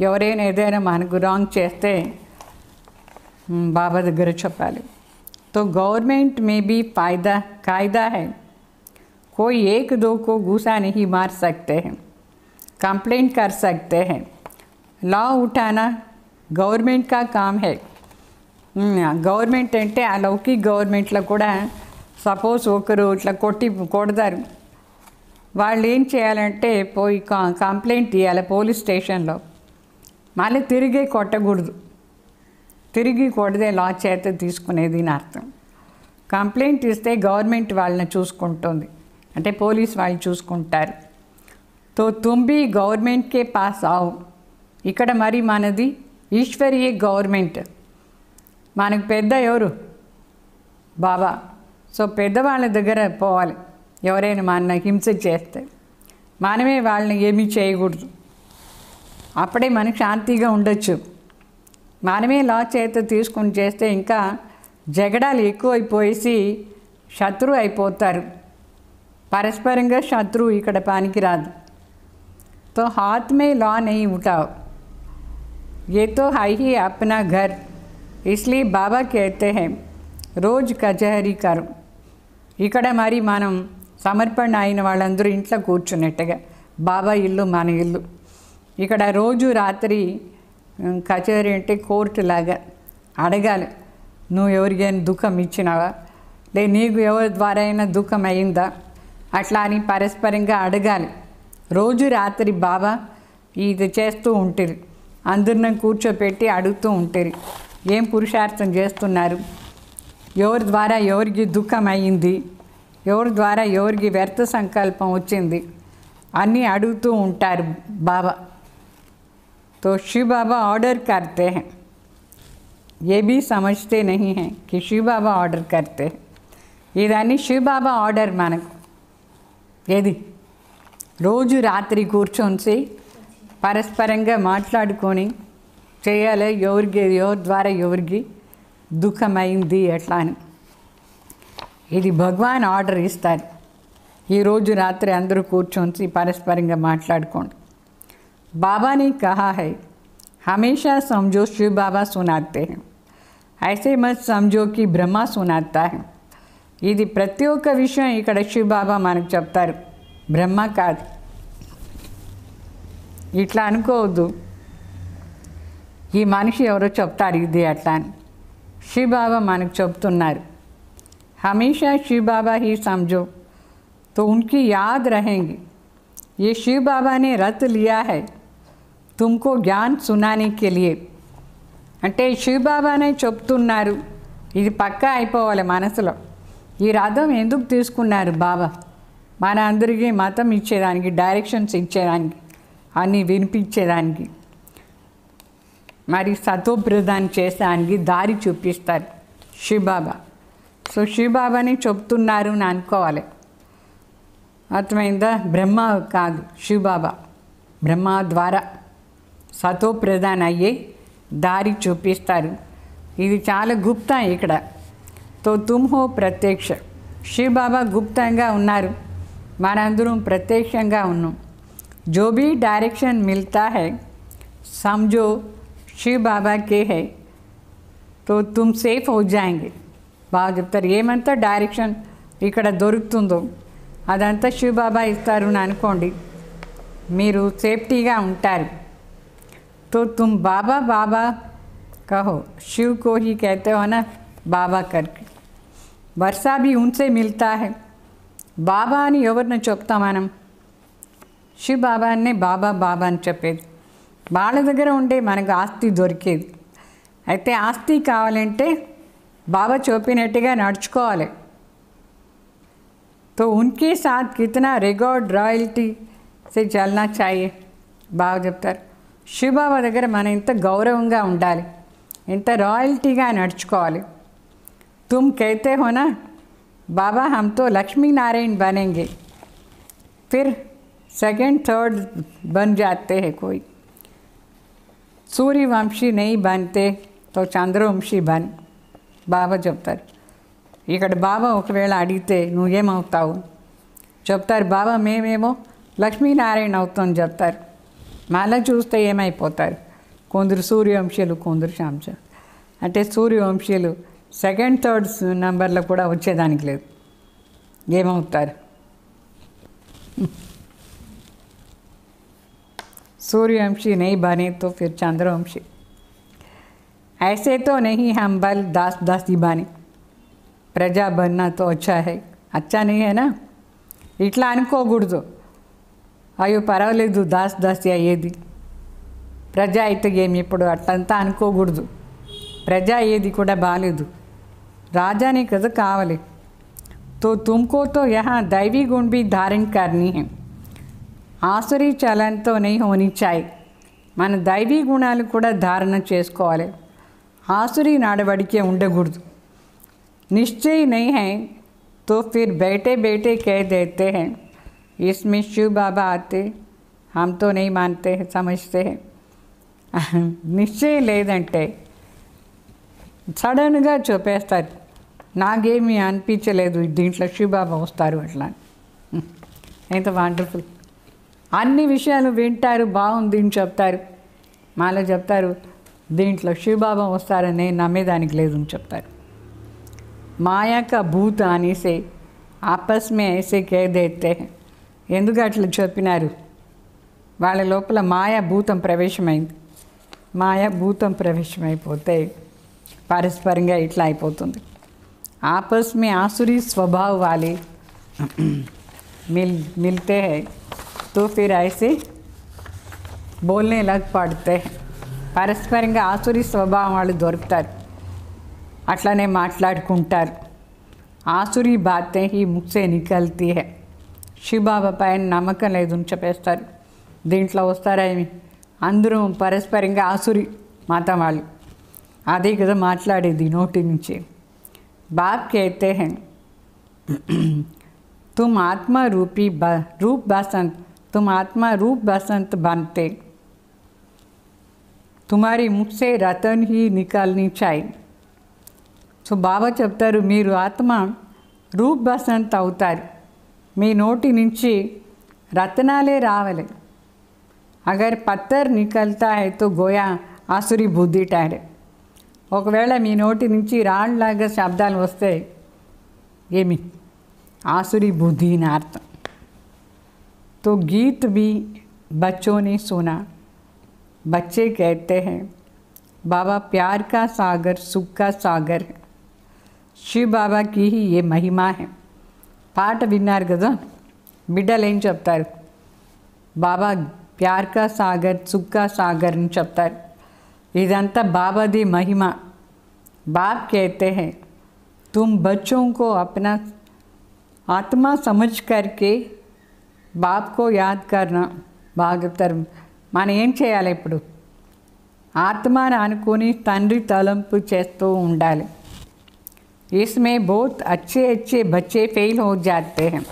ఎవరైనా ఏదైనా మనకు రాంగ్ చేస్తే బాబా దగ్గర చెప్పాలి. तो गवर्नमेंट में भी कायदा है. कोई एक दो को घूसा नहीं मार सकते हैं, कंप्लेंट कर सकते हैं. लॉ उठाना गवर्नमेंट का काम है. గవర్నమెంట్ అంటే ఆ లౌకిక్ గవర్నమెంట్లో కూడా సపోజ్ ఒకరు ఇట్లా కొడతారు, వాళ్ళు ఏం చేయాలంటే పోయి కంప్లైంట్ ఇవ్వాలి పోలీస్ స్టేషన్లో. మళ్ళీ తిరిగి కొట్టకూడదు. తిరిగి కొడితే లా చేత తీసుకునేది అని అర్థం. కంప్లైంట్ ఇస్తే గవర్నమెంట్ వాళ్ళని చూసుకుంటుంది, అంటే పోలీస్ వాళ్ళు చూసుకుంటారు. తో తుంబి గవర్నమెంట్కే పాస్ ఆవు. ఇక్కడ మరి మనది ఈశ్వరీయ గవర్నమెంట్. మనకు పెద్ద ఎవరు? బాబా. సో పెద్దవాళ్ళ దగ్గర పోవాలి. ఎవరైనా మన హింస చేస్తే మనమే వాళ్ళని ఏమీ చేయకూడదు. అప్పుడే మనకు శాంతిగా ఉండొచ్చు. మనమే లా చేత తీసుకుని చేస్తే ఇంకా జగడాలు ఎక్కువైపోయేసి శత్రువు అయిపోతారు. పరస్పరంగా శత్రువు ఇక్కడ పనికిరాదు. तो हाथ में लॉ नहीं उठाओ, ये तो है ही अपना घर. इसलिए बाबा कहते हैं रोज़ कचहरी करो. ఇక్కడ మరి మనం సమర్పణ అయిన వాళ్ళందరూ ఇంట్లో కూర్చున్నట్టుగా బాబా ఇల్లు మన ఇల్లు. ఇక్కడ రోజు రాత్రి కచేరీ అంటే కోర్టు లాగా అడగాలి. నువ్వు ఎవరికైనా దుఃఖం ఇచ్చినావా, లే నీకు ఎవరి ద్వారా అయినా దుఃఖం అయిందా, అట్లా అని పరస్పరంగా అడగాలి. రోజు రాత్రి బాబా ఇది చేస్తూ ఉంటారు. అందరిని కూర్చోపెట్టి అడుగుతూ ఉంటారు. ఏం పురుషార్థం చేస్తున్నారు, ఎవరి ద్వారా ఎవరికి దుఃఖం అయ్యింది, ఎవరి ద్వారా ఎవరికి వ్యర్థ సంకల్పం వచ్చింది అన్నీ అడుగుతూ ఉంటారు బాబా. तो शिव बाबा ऑर्डर करते हैं, ये भी समझते नहीं हैं कि शिव बाबा ऑर्डर करते हैं. ఇదన్నీ శివ్ బాబా ఆర్డర్ మనకు. ఏది రోజు రాత్రి కూర్చొని పరస్పరంగా మాట్లాడుకొని చేయాలి, ఎవరి ద్వారా ఎవరికి దుఃఖమైంది ఎట్లా అని. ఇది భగవాన్ ఆర్డర్ ఇస్తారు. ఈరోజు రాత్రి అందరూ కూర్చొని పరస్పరంగా మాట్లాడుకోండి. बाबा ने कहा है हमेशा समझो शिव बाबा सुनाते हैं, ऐसे मत समझो कि ब्रह्मा सुनाता है. ఇది ప్రతి ఒక్క విషయం ఇక్కడ శివ్ బాబా మనకు చెప్తారు, బ్రహ్మ కాదు. ఇట్లా అనుకోవద్దు ఈ మనిషి ఎవరో చెప్తారు ఇది అట్లా అని. శివ్ బాబా మనకు చెప్తున్నారు हमेशा शिव बाबा ही समझो तो उनकी याद रहेंगी. ये शिव बाबा ने रत लिया है तुमको ज्ञान सुनाने के लिए. అంటే శివ్ బాబానే చెప్తున్నారు, ఇది పక్కా అయిపోవాలి మనసులో. ఈ రథం ఎందుకు తీసుకున్నారు బాబా? మన అందరికీ మతం ఇచ్చేదానికి, డైరెక్షన్స్ ఇచ్చేదానికి, అన్నీ వినిపించేదానికి, మరి సతోప్రదానం చేసేదానికి దారి చూపిస్తారు శివ్ బాబా. సో శివ్ బాబాని చెప్తున్నారు అని అనుకోవాలి. అర్థమైందా? బ్రహ్మ కాదు, శివ్ బాబా బ్రహ్మ ద్వారా సతోప్రధాన్ అయ్యే దారి చూపిస్తారు. ఇది చాలా గుప్తా ఇక్కడ. తో తుమ్ హో ప్రత్యక్ష. శివ్ బాబా గుప్తంగా ఉన్నారు, మనందరం ప్రత్యక్షంగా ఉన్నాం. जो भी डायरेक्शन मिलता है समझो शिव बाबा के है तो तुम సేఫ్ हो जाएंगे. బాగా చెప్తారు. ఏమంతా డైరెక్షన్ ఇక్కడ దొరుకుతుందో అదంతా శివ్ బాబా ఇస్తారు అని అనుకోండి, మీరు సేఫ్టీగా ఉంటారు. तो तुम बाबा बाबा कहो, शिव को ही कहते हो ना बाबा करके. वर्षा भी उनसे मिलता है. బాబా అని ఎవరిని చెప్తాం మనం? శివ్ బాబానే బాబా బాబా అని చెప్పేది. వాళ్ళ దగ్గర ఉండే మనకు ఆస్తి దొరికేది. అయితే ఆస్తి కావాలంటే బాబా చెప్పినట్టుగా నడుచుకోవాలి. तो उनके साथ कितना रिकॉर्ड रॉयल्टी से चलना चाहिए. బాగా చెప్తారు. శివ్ బాబా దగ్గర మనం ఎంత గౌరవంగా ఉండాలి, ఎంత రాయల్టీగా నడుచుకోవాలి. तुम कहते हो ना बाबा हम तो लक्ष्मी नारायण बनेंगे, फिर सेकंड थर्ड बन जाते हैं. कोई सूर्यवंशी नहीं बनते तो చంద్రవంశీ బన్. బాబా చెప్తారు. ఇక్కడ బాబా ఒకవేళ అడిగితే నువ్వేమవుతావు చెప్తారు, బాబా మేమేమో లక్ష్మీనారాయణ అవుతాం చెప్తారు. మళ్ళీ చూస్తే ఏమైపోతారు, కొందరు సూర్యవంశీయులు, కొందరు శాంశ. అంటే సూర్యవంశీయులు సెకండ్ థర్డ్ నెంబర్లో కూడా వచ్చేదానికి లేదు, ఏమవుతారు? सूर्यवंशी नहीं बने तो फिर चंद्रवंशी. ऐसे तो नहीं हम बल दास दासी बने. प्रजा बनना तो अच्छा है, अच्छा नहीं है ना. ఇట్లా అనుకోకూడదు, అయ్యో పర్వాలేదు దాస్ దాసి అయ్యేది, ప్రజ అయితే ఏమి ఇప్పుడు అట్లంతా అనుకోకూడదు. ప్రజ అయ్యేది కూడా బాగాలేదు, రాజానే కదా కావాలి. तो तुमको तो यहाँ दैवी गुण भी धारण करनी है. ఆసురీ చలనతో नहीं होनी चाहिए. మన దైవీ గుణాలు కూడా ధారణ చేసుకోవాలి, ఆసురీ నడవడికే ఉండకూడదు. निश्चय नहीं है तो फिर बैठे बैठे कह देते हैं इसमें शिव बाबा आते, हम तो नहीं मानते हैं, समझते हैं. నిశ్చయం లేదంటే సడన్గా చెప్పేస్తారు, నాకేమీ అనిపించలేదు దీంట్లో శివ్ బాబా వస్తారు అట్లా. ఎంత వండర్ఫుల్. అన్ని విషయాలు వింటారు, బాగుంది అని చెప్తారు, మళ్ళీ చెప్తారు దీంట్లో శివ్ బాబా వస్తారని నేను నమ్మేదానికి లేదు అని చెప్తారు. మాయా కా భూత్ ఆనే సే ఆపస్ మే ఐసే కహ దేతే హై. ఎందుకు అట్లా చెప్పినారు? వాళ్ళ లోపల మాయా భూతం ప్రవేశమైంది. మాయా భూతం ప్రవేశమైపోతే పరస్పరంగా ఇట్లా అయిపోతుంది. ఆపస్ మే ఆసురీ స్వభావ్ వాలే मिलते हैं तो फिर ऐसे बोलने लग पड़ते हैं. పరస్పరంగా ఆసురి స్వభావం వాళ్ళు దొరుకుతారు, అట్లనే మాట్లాడుకుంటారు. Asuri బాతే he ముక్సే నికల్తీ high. శివబాబా పైన నమ్మకం లేదు అని చెప్పేస్తారు. దీంట్లో వస్తారా ఏమి? అందరూ పరస్పరంగా ఆసురి మతం వాళ్ళు, అదే కదా మాట్లాడేది నోటి నుంచి. బాప్ कहते हैं तुम आत्मा रूपी रूप बसंत, तुम आत्मा रूप बसंत बनते, तुम्हारी मुख से रतन ही निकलनी चाहिए. సో బాబా చెప్తారు, మీరు ఆత్మ రూప్ బసంత్ అవుతారు, మీ నోటి నుంచి రత్నాలే రావాలి. అగర్ పత్తర్ నికల్తా హై తో గోయా ఆసురి బుద్ధి టాడే. ఒకవేళ మీ నోటి నుంచి రాళ్ళలాగా శబ్దాలు వస్తే ఏమి? आसुरी बुद्धि न अर्थ. तो गीत भी बच्चों ने सुना. बच्चे कहते हैं बाबा प्यार का सागर, सुख का सागर है. शिव बाबा की ही ये महिमा है. పాట విన్నారు కదా, బిడ్డలు ఏం చెప్తారు? బాబా ప్యార్ కా సాగర్, సుఖ్ కా సాగర్ అని చెప్తారు. ఇదంతా బాబాది మహిమ. బాప్ कहते हैं तुम बच्चों को अपना आत्मा समझ करके बाप को याद करना. బాగుతారు. మనం ఏం చేయాలి ఇప్పుడు? ఆత్మను అనుకొని తండ్రి తలంపు చేస్తూ ఉండాలి. इसमें बहुत अच्छे अच्छे बच्चे फेल हो जाते हैं.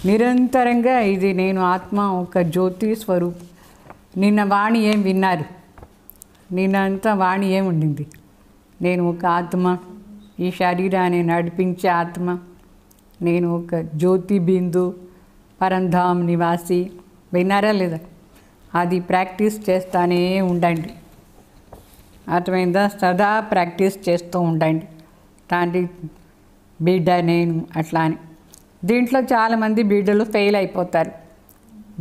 నిరంతరంగా ఇది నేను ఆత్మ, ఒక జ్యోతి స్వరూప్. నిన్న వాణి ఏం విన్నారు? నిన్నంతా వాణి ఏం ఉండింది? నేను ఒక ఆత్మ, ఈ శరీరాన్ని నడిపించే ఆత్మ, నేను ఒక జ్యోతి బిందు, పరంధామ్ నివాసి. విన్నారా లేదా? అది ప్రాక్టీస్ చేస్తూనే ఉండండి. అర్థమైందా? సదా ప్రాక్టీస్ చేస్తూ ఉండండి. తండ్రి బిడ్డ నేను అట్లా అని. దీంట్లో చాలామంది బిడ్డలు ఫెయిల్ అయిపోతారు.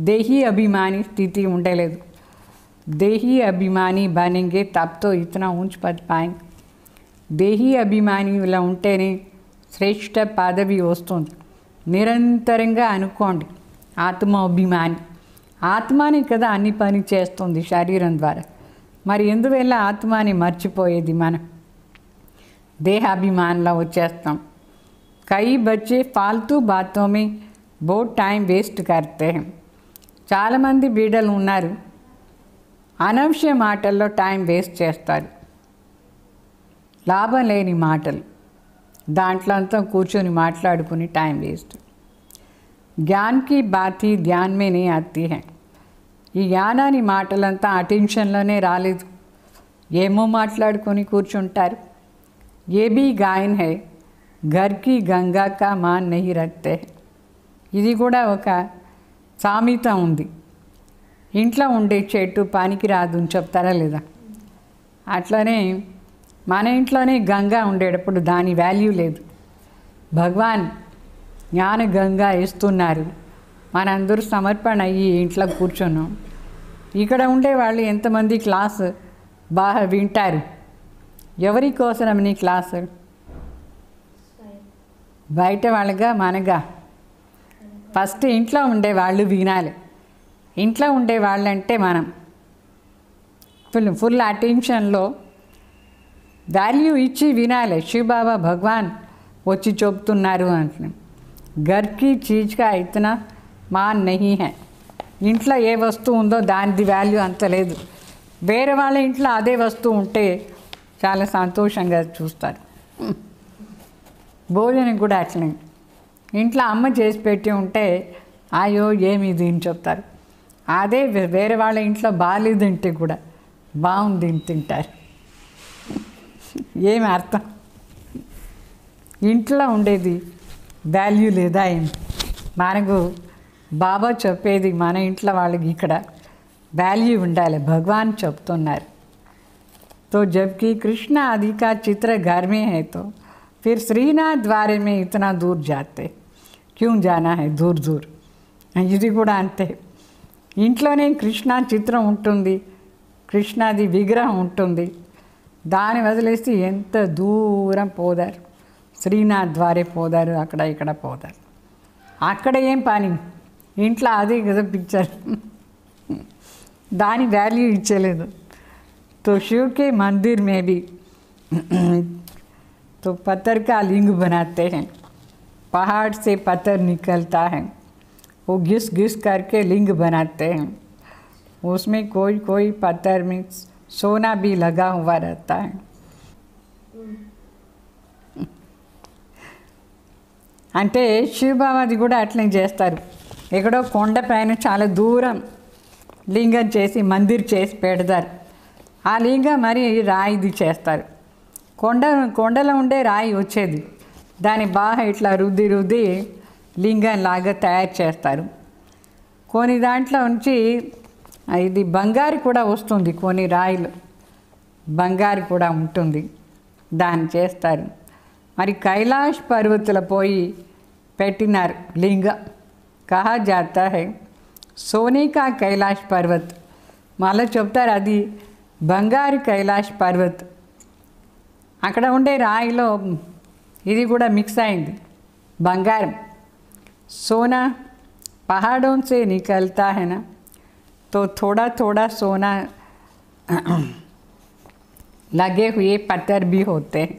దేహీ అభిమాని స్థితి ఉండలేదు. దేహీ అభిమాని బనేంగే తబ్ తో ఇతనా ఊంచ్ పద్ పాయేంగే. దేహీ అభిమాని ఇలా ఉంటేనే శ్రేష్ఠ పదవి వస్తుంది. నిరంతరంగా అనుకోండి ఆత్మ అభిమాని. ఆత్మని కదా అన్ని పని చేస్తుంది శరీరం ద్వారా. మరి ఎందువల్ల ఆత్మని మర్చిపోయేది మనం? దేహాభిమానంలో వచ్చేస్తాం. కई बच्चे फालतू बातों में बहुत टाइम वेस्ट करते हैं. చాలామంది బిడ్డలు ఉన్నారు, అనవసర మాటల్లో టైం వేస్ట్ చేస్తారు. లాభం లేని మాటలు, దాంట్లో అంతా కూర్చొని మాట్లాడుకుని టైం వేస్ట్. జ్ఞాన్ కి బాత్ హీ ధ్యాన్ మే నీ ఆతీ హై. ఈ జ్ఞానాన్ని మాటలంతా అటెన్షన్లోనే రాలేదు. ఏమో మాట్లాడుకొని కూర్చుంటారు. ఏ బీ గాయన్ హై, ఘర్ కి గంగా కా మాన్ నహీ రఖతే. ఇది కూడా ఒక సామెత ఉంది. ఇంట్లో ఉండే చెట్టు పనికి రాదు అని చెప్తారా లేదా? అట్లనే మన ఇంట్లోనే గంగా ఉండేటప్పుడు దాని వాల్యూ లేదు. భగవాన్ జ్ఞాన గంగా ఇస్తున్నారు, మనందరూ సమర్పణ అయ్యి ఇంట్లో కూర్చున్నాం. ఇక్కడ ఉండే వాళ్ళు ఎంతమంది క్లాసు బాగా వింటారు? ఎవరి కోసం నీ క్లాసు? బయట వాళ్ళగా మనగా? ఫస్ట్ ఇంట్లో ఉండే వాళ్ళు వినాలి. ఇంట్లో ఉండే వాళ్ళంటే మనం ఫుల్ అటెన్షన్లో వాల్యూ ఇచ్చి వినాలి. శివబాబా భగవాన్ వచ్చి చెప్తున్నారు అంటున్నాం. ఘర్కి చీజ్గా ఇతనా మాన్ నహీ హై. ఇంట్లో ఏ వస్తువు ఉందో దానిది వాల్యూ అంత లేదు. వేరే వాళ్ళ ఇంట్లో అదే వస్తువు ఉంటే చాలా సంతోషంగా చూస్తారు. భోజనం కూడా అట్లనే. ఇంట్లో అమ్మ చేసి పెట్టి ఉంటే అయ్యో ఏమి ఇది అని చెప్తారు. అదే వేరే వాళ్ళ ఇంట్లో బాగాలేదు తింటే కూడా బాగుంది తింటారు. ఏమి అర్థం? ఇంట్లో ఉండేది వాల్యూ లేదా ఏమి? మనకు బాబా చెప్పేది మన ఇంట్లో వాళ్ళకి ఇక్కడ వాల్యూ ఉండాలి. భగవాన్ చెప్తున్నారు. तो जबकि कृष्ण आदि का चित्र घर में है तो फिर श्रीनाथ द्वारे में इतना दूर जाते, क्यों जाना है दूर दूर? ఇది కూడా అంతే. ఇంట్లోనే కృష్ణ చిత్రం ఉంటుంది, కృష్ణాది విగ్రహం ఉంటుంది. దాన్ని వదిలేసి ఎంత దూరం పోదారు? శ్రీనాథ్ ద్వారే పోదారు, అక్కడ ఇక్కడ పోదారు. అక్కడ ఏం పని? ఇంట్లో అదే కదా పిక్చర్. దాని వాల్యూ ఇచ్చలేదు. तो शिव के मंदिर में भी तो पत्थर का लिंग बनाते हैं, पहाड़ से पत्थर निकलता है, वो घिस घिस करके लिंग बनाते हैं, उसमें कोई कोई पत्थर में सोना भी लगा हुआ रहता है। అంటే శివబాబాది కూడా అట్లనే చేస్తారు, ఎక్కడో కొండ పైన చాలా దూరం లింగం చేసి మందిర్ చేసి పెడతారు, ఆ లింగం మరి రాయిది చేస్తారు, కొండలో ఉండే రాయి వచ్చేది దాన్ని బాగా ఇట్లా రుద్ది రుద్ది లింగం లాగా తయారు చేస్తారు. కొన్ని దాంట్లో నుంచి ఇది బంగారు కూడా వస్తుంది, కొన్ని రాయిలు బంగారు కూడా ఉంటుంది, దాన్ని చేస్తారు. మరి కైలాష్ పర్వతలో పోయి పెట్టినారు లింగం, కహా జాతా హై సోనే కా కైలాష్ పర్వత్, మళ్ళీ చెప్తారు అది బంగారు కైలాష్ పర్వత్. అక్కడ ఉండే రాయిలో ఇది కూడా మిక్స్ అయింది బంగారం. सोना पहाड़ों से निकलता है ना, तो थोड़ा थोड़ा सोना लगे हुए पत्थर भी होते हैं,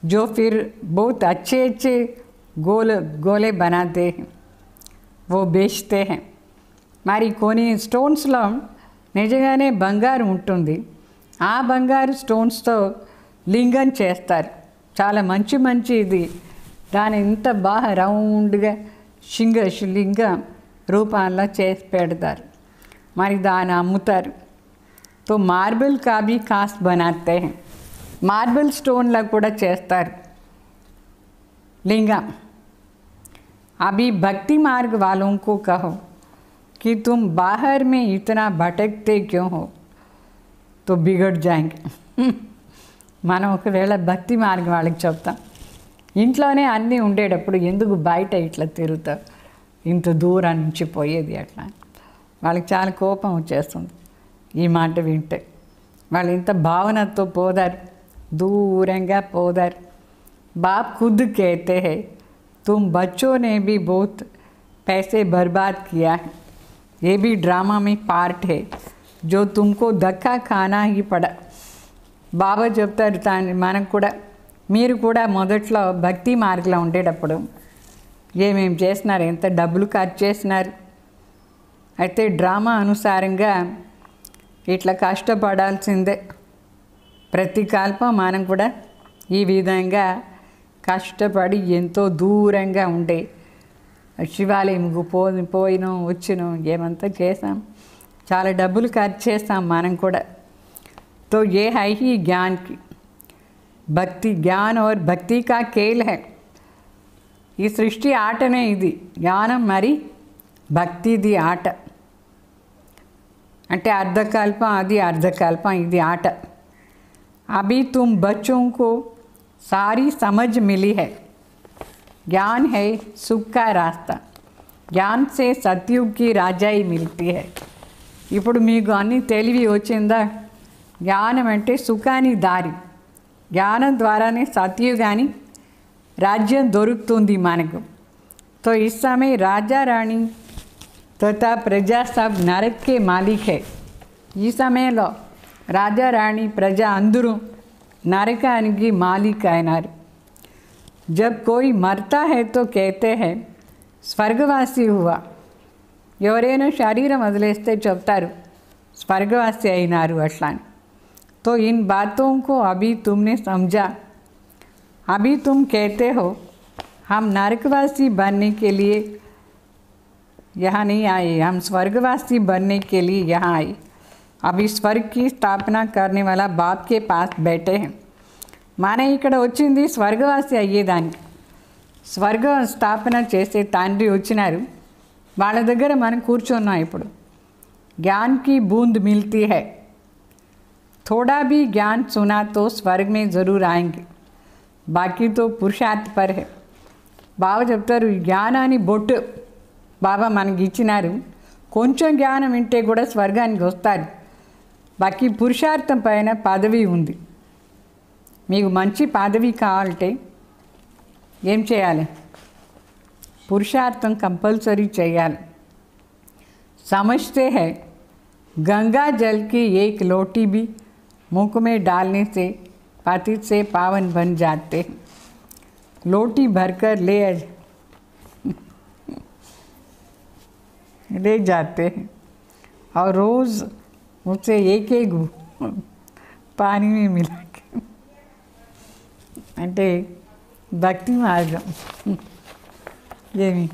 जो फिर बहुत अच्छे अच्छे गोले बनाते हैं, वो बेचते हैं. మరి కొన్ని స్టోన్స్లో నిజంగానే బంగారు ఉంటుంది, ఆ బంగారు స్టోన్స్తో లింగం చేస్తారు, చాలా మంచి మంచి ఇది, దాని ఇంత బాగా రౌండ్గా లింగం రూపంలో చేసి పెడతారు, మరి దాన్ని అమ్ముతారు. तो मार्बल का भी कास्ट बनाते हैं, मार्बल स्टोन కూడా చేస్తారు लिंगम. अभी भक्ति मार्ग वालों को कहो कि तुम बाहर में इतना भटकते क्यों हो, तो बिगड़ जाएंगे. మనం ఒకవేళ భక్తి మార్గం వాళ్ళకి చెప్తాం, ఇంట్లోనే అన్నీ ఉండేటప్పుడు ఎందుకు బయట ఇట్లా తిరుగుతావు, ఇంత దూరం నుంచి పోయేది అట్లా, వాళ్ళకి చాలా కోపం వచ్చేస్తుంది ఈ మాట వింటే. వాళ్ళు ఇంత భావనతో పోదారు, దూరంగా పోదారు. बाप खुद कहते हैं तुम बच्चों ने भी बहुत पैसे बर्बाद किया है, ये भी ड्रामा में पार्ट है जो तुमको धक्का खाना ही पड़ा. బాబా చెప్తారు మనకు కూడా, మీరు కూడా మొదట్లో భక్తి మార్గంలో ఉండేటప్పుడు ఏమేమి చేసినారు, ఎంత డబ్బులు ఖర్చు చేసినారు, అయితే డ్రామా అనుసారంగా ఇట్లా కష్టపడాల్సిందే. ప్రతి కల్పం మనం కూడా ఈ విధంగా కష్టపడి ఎంతో దూరంగా ఉండే శివాలయంకు పోయినాం వచ్చినాం, ఏమంతా చేసాం, చాలా డబ్బులు ఖర్చు చేస్తాం మనం కూడా. तो ये है ही ज्ञान की भक्ति, ज्ञान और भक्ति का खेल है. ఈ సృష్టి ఆటనే ఇది, జ్ఞానం మరి భక్తిది ఆట. అంటే అర్ధకల్పం అది, అర్ధకల్పం ఇది ఆట. अभी तुम बच्चों को सारी समझ मिली है, ज्ञान है सुख का रास्ता, ज्ञान से सतयुग की राजाई मिलती है. ఇప్పుడు మీకు అన్నీ తెలివి వచ్చిందా, జ్ఞానం అంటే సుఖాని దారి, జ్ఞానం ద్వారానే సత్యుగాని రాజ్యం దొరుకుతుంది మనకు. तो इस समय राजा रानी तथा प्रजा सब नरक के मालिक है. ఈ సమయంలో రాజా రాణి ప్రజ అందరూ నరకానికి మాలిక్ అయినారు. जब कोई मरता है तो कहते हैं స్వర్గవాసి हुआ, ఎవరైనా శరీరం వదిలేస్తే చెప్తారు స్వర్గవాసి అయినారు అట్లా. तो इन बातों को अभी तुमने समझा, अभी तुम कहते हो हम नरकवासी बनने के लिए यहाँ नहीं आए, हम स्वर्गवासी बनने के लिए यहाँ आए. अभी स्वर्ग की स्थापना करने वाला बाप के पास बैठे हैं. మన ఇక్కడ వచ్చింది స్వర్గవాసి అయ్యేదానికి, స్వర్గ స్థాపన చేసే తండ్రి వచ్చినారు, వాళ్ళ దగ్గర మనం కూర్చున్నాం. ఇప్పుడు ज्ञान की बूंद मिलती है, थोड़ा भी ज्ञान सुना तो स्वर्ग में ज़रूर आएंगे, बाकी तो पुरुषार्थ पर है. బాబా చెప్తారు ఈ జ్ఞానాన్ని బొట్టు బాబా మనకి ఇచ్చినారు, కొంచెం జ్ఞానం వింటే కూడా స్వర్గానికి వస్తారు, బాకీ పురుషార్థం పైన పదవి ఉంది. మీకు మంచి పదవి కావాలంటే ఏం చేయాలి, పురుషార్థం కంపల్సరీ చేయాలి. समझते हैं गंगा जल की एक लोटी भी मुख में डालने से पतित से पावन बन जाते हैं। लोटी भरकर ले जाते हैं और रोज़ उसे एक एक पानी में मिला के అంటే భక్తి మార్గం ఏమి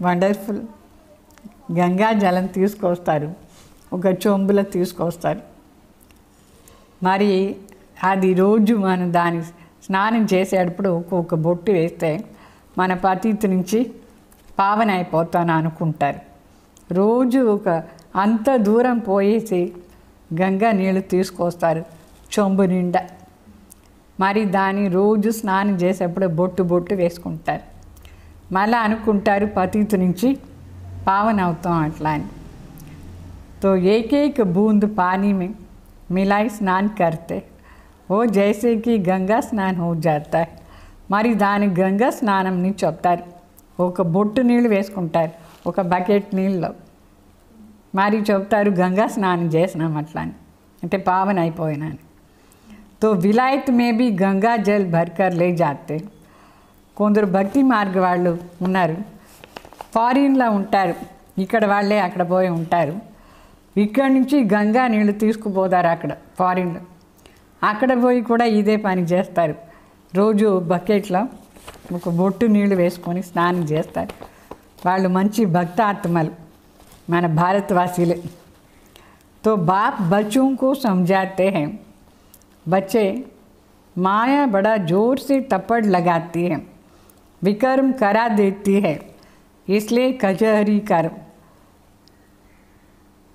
వండర్ఫుల్. గంగా జలం తీసుకొస్తారు, ఒక చెంబులో తీసుకొస్తారు. మరి అది రోజు మనం దాని స్నానం చేసేటప్పుడు ఒక్కొక్క బొట్టు వేస్తే మన పతిత నుంచి పావన అయిపోతాను అనుకుంటారు. రోజు ఒక అంత దూరం పోయేసి గంగా నీళ్ళు తీసుకొస్తారు చెంబు నిండా. మరి దాన్ని రోజు స్నానం చేసేప్పుడు బొట్టు బొట్టు వేసుకుంటారు. మళ్ళీ అనుకుంటారు పతిత నుంచి पावन అవుతాం అట్లా అని. तो एक एक बूंद पानी में मिलाई स्नान करते वो जैसे कि गंगा स्नान हो जाता है. మరి దాని గంగా స్నానం ని చెప్తారు. ఒక బొట్టు నీళ్ళు వేసుకుంటారు ఒక బకెట్ నీళ్ళలో. మరి చెప్తారు గంగా స్నానం చేసినాం అట్లా అని, అంటే పావన అయిపోయినాను. तो विलायत में भी गंगा जल भरकर ले जाते. కొందరు భక్తి మార్గ వాళ్ళు ఉన్నారు, ఫారిన్లో ఉంటారు, ఇక్కడ వాళ్ళే అక్కడ పోయి ఉంటారు. ఇక్కడి నుంచి గంగా నీళ్ళు తీసుకుపోతారు అక్కడ ఫారిన్లో. అక్కడ పోయి కూడా ఇదే పని చేస్తారు. రోజు బకెట్లో ఒక బొట్టు నీళ్ళు వేసుకొని స్నానం చేస్తారు. వాళ్ళు మంచి భక్తాత్మలు, మన భారతవాసీలే. तो बाप बच्चों को समझाते हैं, बच्चे माया बड़ा जोर से थप्पड़ लगाती है, विकर्म करा देती है, इसलिए कचहरी कर,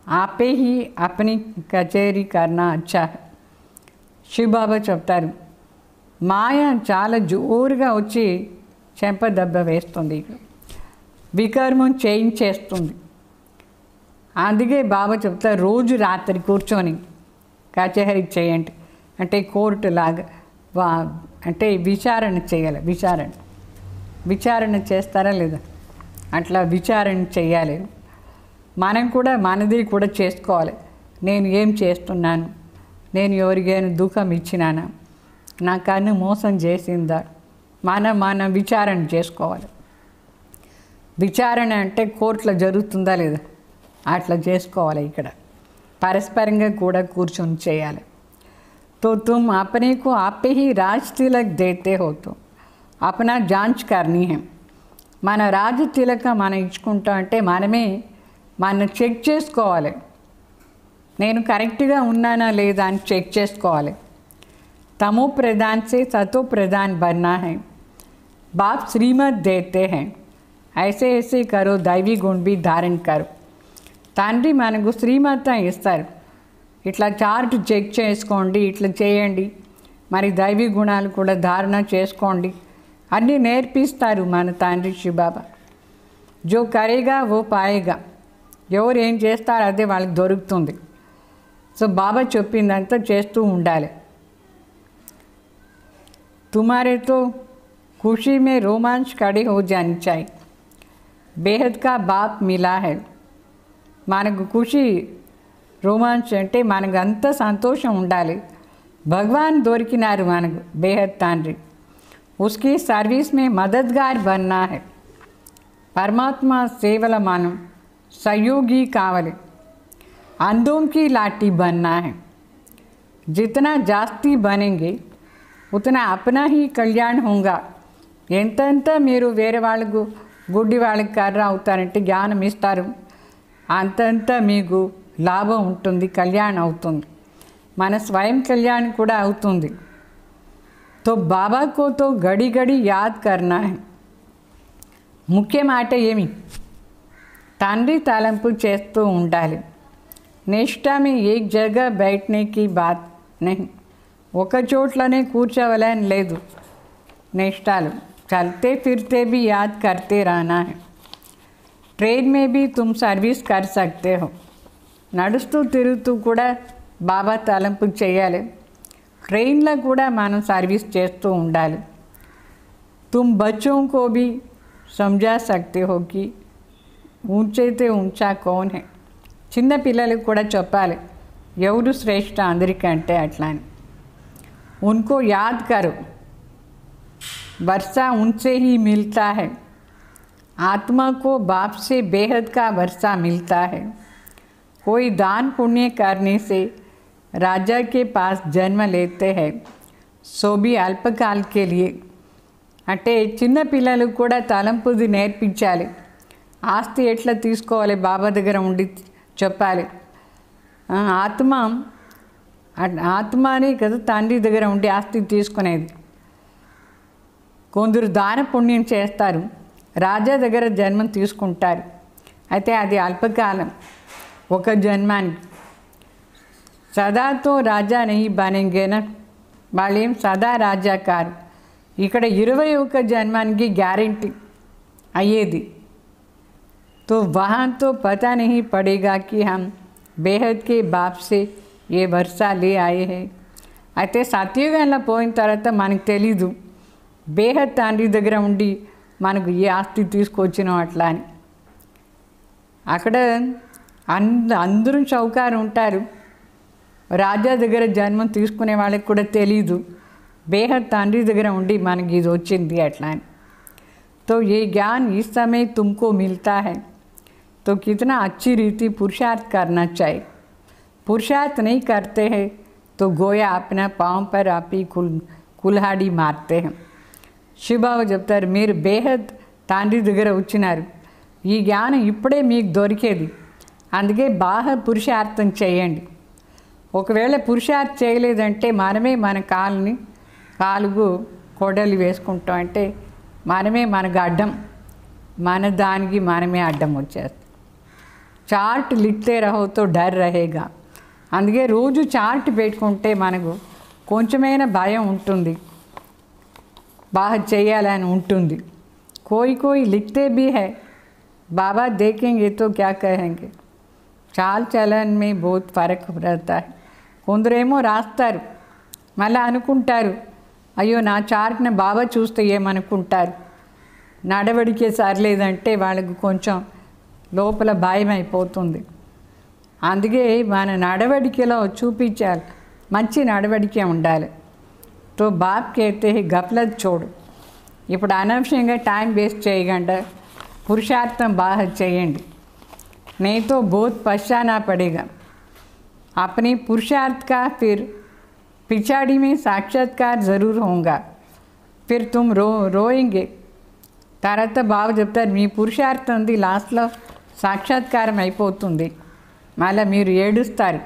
आपे ही अपनी कचहरी करना अच्छा है. శివబాబా చెప్తారు, మాయ చాలా జోరుగా వచ్చి చెంపదెబ్బ వేస్తుంది, వికర్మం చేయించేస్తుంది. అందుకే బాబా చెప్తారు రోజు రాత్రి కూర్చొని కచేహరీ చేయండి, అంటే కోర్టు లాగా అంటే విచారణ చేయాలి. విచారణ చేస్తారా లేదా, అట్లా విచారణ చేయాలి. మనం కూడా మనది కూడా చేసుకోవాలి. నేను ఏం చేస్తున్నాను, నేను ఎవరికైనా దుఃఖం ఇచ్చినానా, నా కన్ను మోసం చేసిందా, మనం విచారణ చేసుకోవాలి. విచారణ అంటే కోర్టులో జరుగుతుందా లేదా అట్లా చేసుకోవాలి. ఇక్కడ పరస్పరంగా కూడా కూర్చొని చేయాలి. तो तुम अपने को आपे ही राज तिलक देते हो, तो अपना जांच करनी है. మన రాజు తిలక మనం ఇచ్చుకుంటాం అంటే మనమే మనం చెక్ చేసుకోవాలి. నేను కరెక్ట్గా ఉన్నానా లేదా అని చెక్ చేసుకోవాలి. तमो प्रधान से सतो प्रधान बनना है. बाप श्रीमत देते हैं, ऐसे ऐसे करो, दैवी गुण भी धारण करो. తండ్రి మనకు శ్రీమతం ఇస్తారు, ఇట్లా చార్ట్ చెక్ చేసుకోండి, ఇట్లా చేయండి, మరి దైవీ గుణాలు కూడా ధారణ చేసుకోండి అన్నీ నేర్పిస్తారు మన తండ్రి శివబాబా. జో కరేగా ఓ పాయేగా, ఎవరు ఏం చేస్తారో అదే వాళ్ళకి దొరుకుతుంది. సో బాబా చెప్పిందంతా చేస్తూ ఉండాలి. तुम्हारे तो खुशी में रोमांच खड़े हो जानी चाहिए, बेहद का बाप मिला है. మనకు ఖుషి రోమాంచ్ అంటే మనకు అంత సంతోషం ఉండాలి. భగవాన్ దొరికినారు మనకు, బేహద్ తండ్రి. उसकी सर्विस में मददगार बनना है. పరమాత్మ సేవల మనం सहयोगी కావాలి. अंधों की लाठी बनना है. जितना जास्ती बनेंगे उतना अपना ही कल्याण होगा. ఎంతెంత మీరు వేరే వాళ్ళకు గుడ్డి వాళ్ళకి కర్ర అవుతారంటే జ్ఞానం ఇస్తారు, అంతంత మీకు లాభం ఉంటుంది, కళ్యాణం అవుతుంది, మన స్వయం కళ్యాణం కూడా అవుతుంది. तो बाबा को तो घड़ी घड़ी याद करना है. ముఖ్య మాట ఏమి, తండ్రి తలంపు చేస్తూ ఉండాలి. నిష్ఠా में एक जगह बैठने की बात नहीं, ఒక చోట్లనే కూర్చోవాలని లేదు. నిష్ఠాలు चलते फिरते भी याद करते रहना है. ट्रेन में भी तुम सर्विस कर सकते हो. నడుస్తూ తిరుగుతూ కూడా బాబా తలంపు చేయాలి. ట్రైన్లో కూడా మనం సర్వీస్ చేస్తూ ఉండాలి. तुम बच्चों को भी समझा सकते हो कि ऊंचे से ऊंचा कौन है. చిన్న పిల్లలకు కూడా చెప్పాలి ఎవరు శ్రేష్ఠ అందరికంటే అట్లా అని. उनको याद करो, वर्षा उनसे ही मिलता है, आत्मा को बाप से बेहद का वर्षा मिलता है. कोई दान पुण्य करने से राजा के पास जन्म लेते हैं, सो भी अल्पकाल के लिए. అంటే చిన్న పిల్లలకు కూడా తలంపుది నేర్పించాలి. ఆస్తి ఎట్లా తీసుకోవాలి బాబా దగ్గర ఉండి చెప్పాలి. ఆత్మనే కదా తండ్రి దగ్గర ఉండి ఆస్తి తీసుకునేది. కొందరు దాన పుణ్యం చేస్తారు, రాజా దగ్గర జన్మం తీసుకుంటారు. అయితే అది అల్పకాలం, ఒక జన్మానికి. సదాతో రాజా నెయ్యి బనేంగేనా, వాళ్ళేం సదా రాజా కారు. ఇక్కడ 21 జన్మానికి గ్యారెంటీ అయ్యేది. तो वहाँ तो पता नहीं पड़ेगा कि हम बेहद के बाप से ये वर्षा ले आए हैं. అయితే సత్యుగంలో పోయిన తర్వాత మనకు తెలీదు బేహద్ తండ్రి దగ్గర ఉండి మనకు ఏ ఆస్తి తీసుకొచ్చినాం అట్లా అని. అక్కడ అందరూ చౌకారు ఉంటారు, రాజా దగ్గర జన్మం తీసుకునే వాళ్ళకి కూడా తెలీదు బేహద్ తండ్రి దగ్గర ఉండి మనకి ఇది వచ్చింది అట్లా అని. तो ये ज्ञान इस समय तुमको मिलता है, तो कितना अच्छी रीति पुरुषार्थ करना चाहिए. पुरुषार्थ नहीं करते हैं तो गोया अपना पाँव पर आप ही कुल्हाड़ी मारते हैं. శివబాబు చెప్తారు, మీరు బేహద్ తండ్రి దగ్గర వచ్చినారు, ఈ జ్ఞానం ఇప్పుడే మీకు దొరికేది, అందుకే బాగా పురుషార్థం చేయండి. ఒకవేళ పురుషార్థం చేయలేదంటే మనమే మన కాలుకు కొడలు వేసుకుంటాం. అంటే మనమే మనకు అడ్డం, మన దానికి మనమే అడ్డం వచ్చేస్తాం. చార్ట్ లిఖతే రహోతో డర్ రహేగా. అందుకే రోజు చార్ట్ పెట్టుకుంటే మనకు కొంచెమైనా భయం ఉంటుంది, బాగా చేయాలని ఉంటుంది. కోయి లిఖతే భీ హై, బాబా దేఖేంగే తో క్యా కహేంగే. చాల్ చలన్ మే బహుత్ ఫరక్ పడతా హై. కొందరేమో రాస్తారు, మళ్ళీ అనుకుంటారు అయ్యో నా చార్ట్ని బాబా చూస్తే ఏమనుకుంటారు. నడవడికే సరిలేదంటే వాళ్ళకు కొంచెం లోపల భయం అయిపోతుంది. అందుకే మన నడవడికలో చూపించాలి, మంచి నడవడికే ఉండాలి. తో బాప్ कहते हैं గఫలత్ చూడు. ఇప్పుడు అనవసరంగా టైం వేస్ట్ చేయకుండా పురుషార్థం బాగా చేయండి. नहीं तो बहुत पछताना पड़ेगा. अपने पुरुषार्थ का फिर पिछाड़ी में साक्षात्कार ज़रूर होगा, फिर तुम रोएंगे. తర్వాత బాబు చెప్తారు, మీ పురుషార్థం ఉంది, లాస్ట్లో సాక్షాత్కారం అయిపోతుంది, మళ్ళీ మీరు ఏడుస్తారు.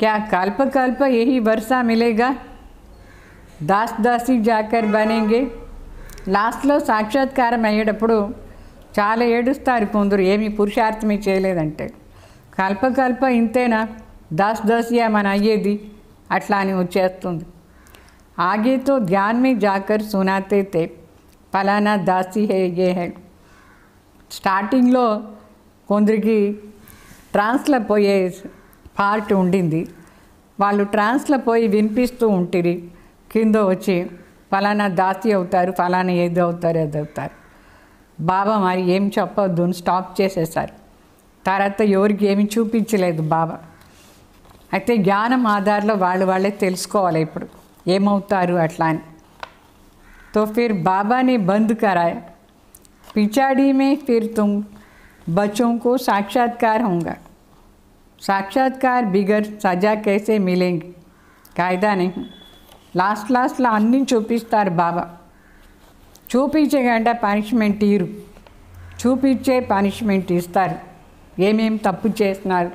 क्या कल्प कल्प यही वर्षा मिलेगा, दास दासी जाकर बनेंगे. లాస్ట్లో సాక్షాత్కారం అయ్యేటప్పుడు చాలా ఏడుస్తారు కొందరు, ఏమి పురుషార్థమే చేయలేదంటే. కల్పకల్ప ఇంతేనా, దాస్ దాసియా మన అయ్యేది అట్లా అని వచ్చేస్తుంది. ఆగే తో ధ్యాన్ మే జాకర్ సునాతే తే ఫలానా దాసి హే ఏ హే. స్టార్టింగ్లో కొందరికి ట్రాన్స్లో పోయే పార్ట్ ఉండింది, వాళ్ళు ట్రాన్స్లో పోయి వినిపిస్తూ ఉంటుంది, కింద వచ్చి ఫలానా దాసి అవుతారు, ఫలానా ఏది అవుతారు అది అవుతారు. బాబా మరి ఏం చెప్పొద్దు స్టాప్ చేసేసారు. తర్వాత ఎవరికి ఏమి చూపించలేదు బాబా. అయితే జ్ఞానం ఆధారంలో వాళ్ళే తెలుసుకోవాలి ఇప్పుడు ఏమవుతారు అట్లా అని. तो फिर बाबा ने बंद कराया, पिछाड़ी में फिर तुम बच्चों को साक्षात्कार होगा. साक्षात्कार बिगर सजा कैसे मिलेंगे, कायदा नहीं. లాస్ట్లో అన్నీ చూపిస్తారు బాబా. చూపించకుండా పనిష్మెంట్ ఇరు, చూపించే పనిష్మెంట్ ఇస్తారు. ఏమేమి తప్పు చేస్తున్నారు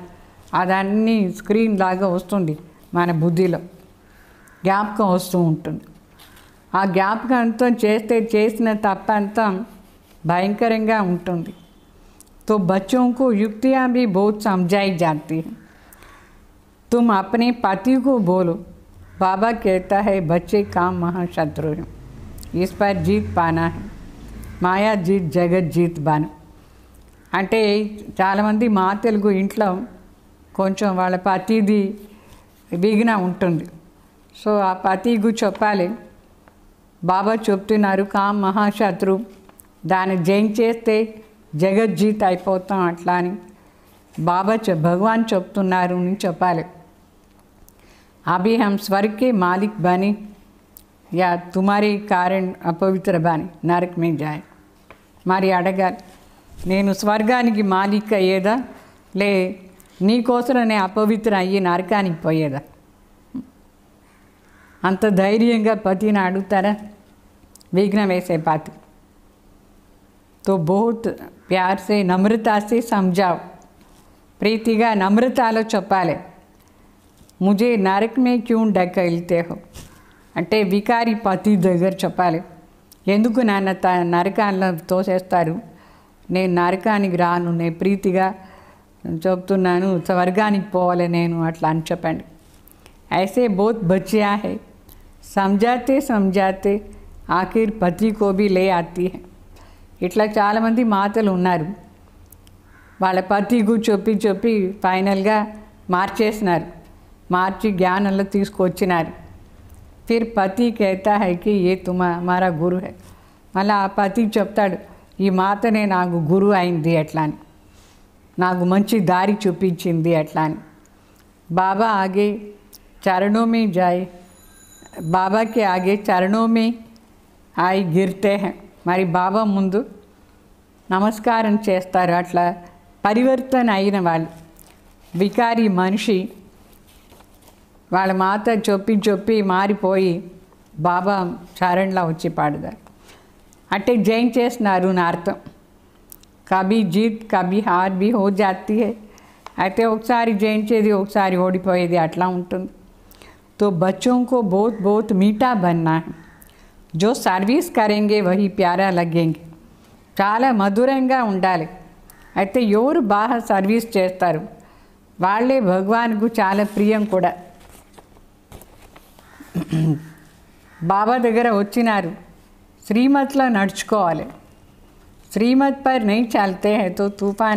అదన్నీ స్క్రీన్ లాగా వస్తుంది, మన బుద్ధిలో జ్ఞాపకం వస్తూ ఉంటుంది. ఆ జ్ఞాపకంతో చేసిన తప్పంతా భయంకరంగా ఉంటుంది. तो बच्चों को युक्तियाँ भी बहुत समझाई जाती हैं. तुम अपने पति को बोलो, बाबा कहता है बच्चे काम महाशत्रु हैं, इस पर जीत पाना है, మాయా జీత్ జగత్ జీత్ బాను. అంటే చాలామంది మా తెలుగు ఇంట్లో కొంచెం వాళ్ళ పతిది విఘ్న ఉంటుంది. సో ఆ పతికు చెప్పాలి, బాబా చెప్తున్నారు కామ్ మహాశత్రు, దాన్ని జయించేస్తే జగజ్జీత్ అయిపోతాం అట్లా అని. भगवान చెప్తున్నారు అని చెప్పాలి. अभी हम स्वर्ग के मालिक बने या तुम्हारे कारण अपवित्र बने नरक में जाए. మరి అడగాలి, నేను స్వర్గానికి మాలిక్ అయ్యేదా లే నీకోసం నేను అపవిత్ర అయ్యి నరకానికి పోయేదా? అంత ధైర్యంగా పతిని అడుగుతారా? विघ्न वैसे पाती. तो बहुत प्यार से नम्रता से समझाओ. प्रीतिगा नम्रतालो चप्पाले. मुझे नरक में क्यों ढकेलते हो అంటే వికారి పతి దగ్గర చెప్పాలి. ఎందుకు నాన్న నరకాల్లో తోసేస్తారు? నేను నరకానికి రాను, నేను ప్రీతిగా చెప్తున్నాను స్వర్గానికి పోవాలి నేను అట్లా అని చెప్పండి. ऐसे बहुत बच्चियाँ है समझाते समझाते ఆఖిర్ పతి కో భీ లే ఆతీ హై. ఇట్లా చాలామంది మాతలు ఉన్నారు, వాళ్ళ పతికు చెప్పి చెప్పి ఫైనల్గా మార్చేసినారు, మార్చి జ్ఞానంలో తీసుకొచ్చినారు. ఫిర్ పతి कहता है कि ये हमारा గురు है. మళ్ళీ ఆ పతి చెప్తాడు, ఈ మాతనే నాకు గురువు అయింది అట్లా అని, నాకు మంచి దారి చూపించింది అట్లా అని. బాబా ఆగే చరణోं में जाए, బాబా के आगे चरणों में आई गिरते हैं. మరి బాబా ముందు నమస్కారం చేస్తారు. అట్లా పరివర్తన అయిన వాళ్ళు వికారి మనిషి వాళ్ళ మాత చొప్పి చొప్పి మారిపోయి బాబా చరణ్లా వచ్చి పాడుతారు. అంటే జైన్ చేస్తున్నారు అని అర్థం. కభీ జీత్ కభీ హార్ భీ హో జాతీ హై. అయితే ఒకసారి జయించేది ఒకసారి ఓడిపోయేది అట్లా ఉంటుంది. तो बच्चों को बहुत बहुत मीठा बनना है. जो सर्विस करेंगे वही प्यारा लगेंगे. చాలా మధురంగా ఉండాలి. అయితే ఎవరు బాగా సర్వీస్ చేస్తారు వాళ్ళే భగవాన్కు చాలా ప్రియం కూడా. బాబా దగ్గర వచ్చినారు, శ్రీమత్లో నడుచుకోవాలి. శ్రీమత్ पर नहीं चलते हैं तो तूफान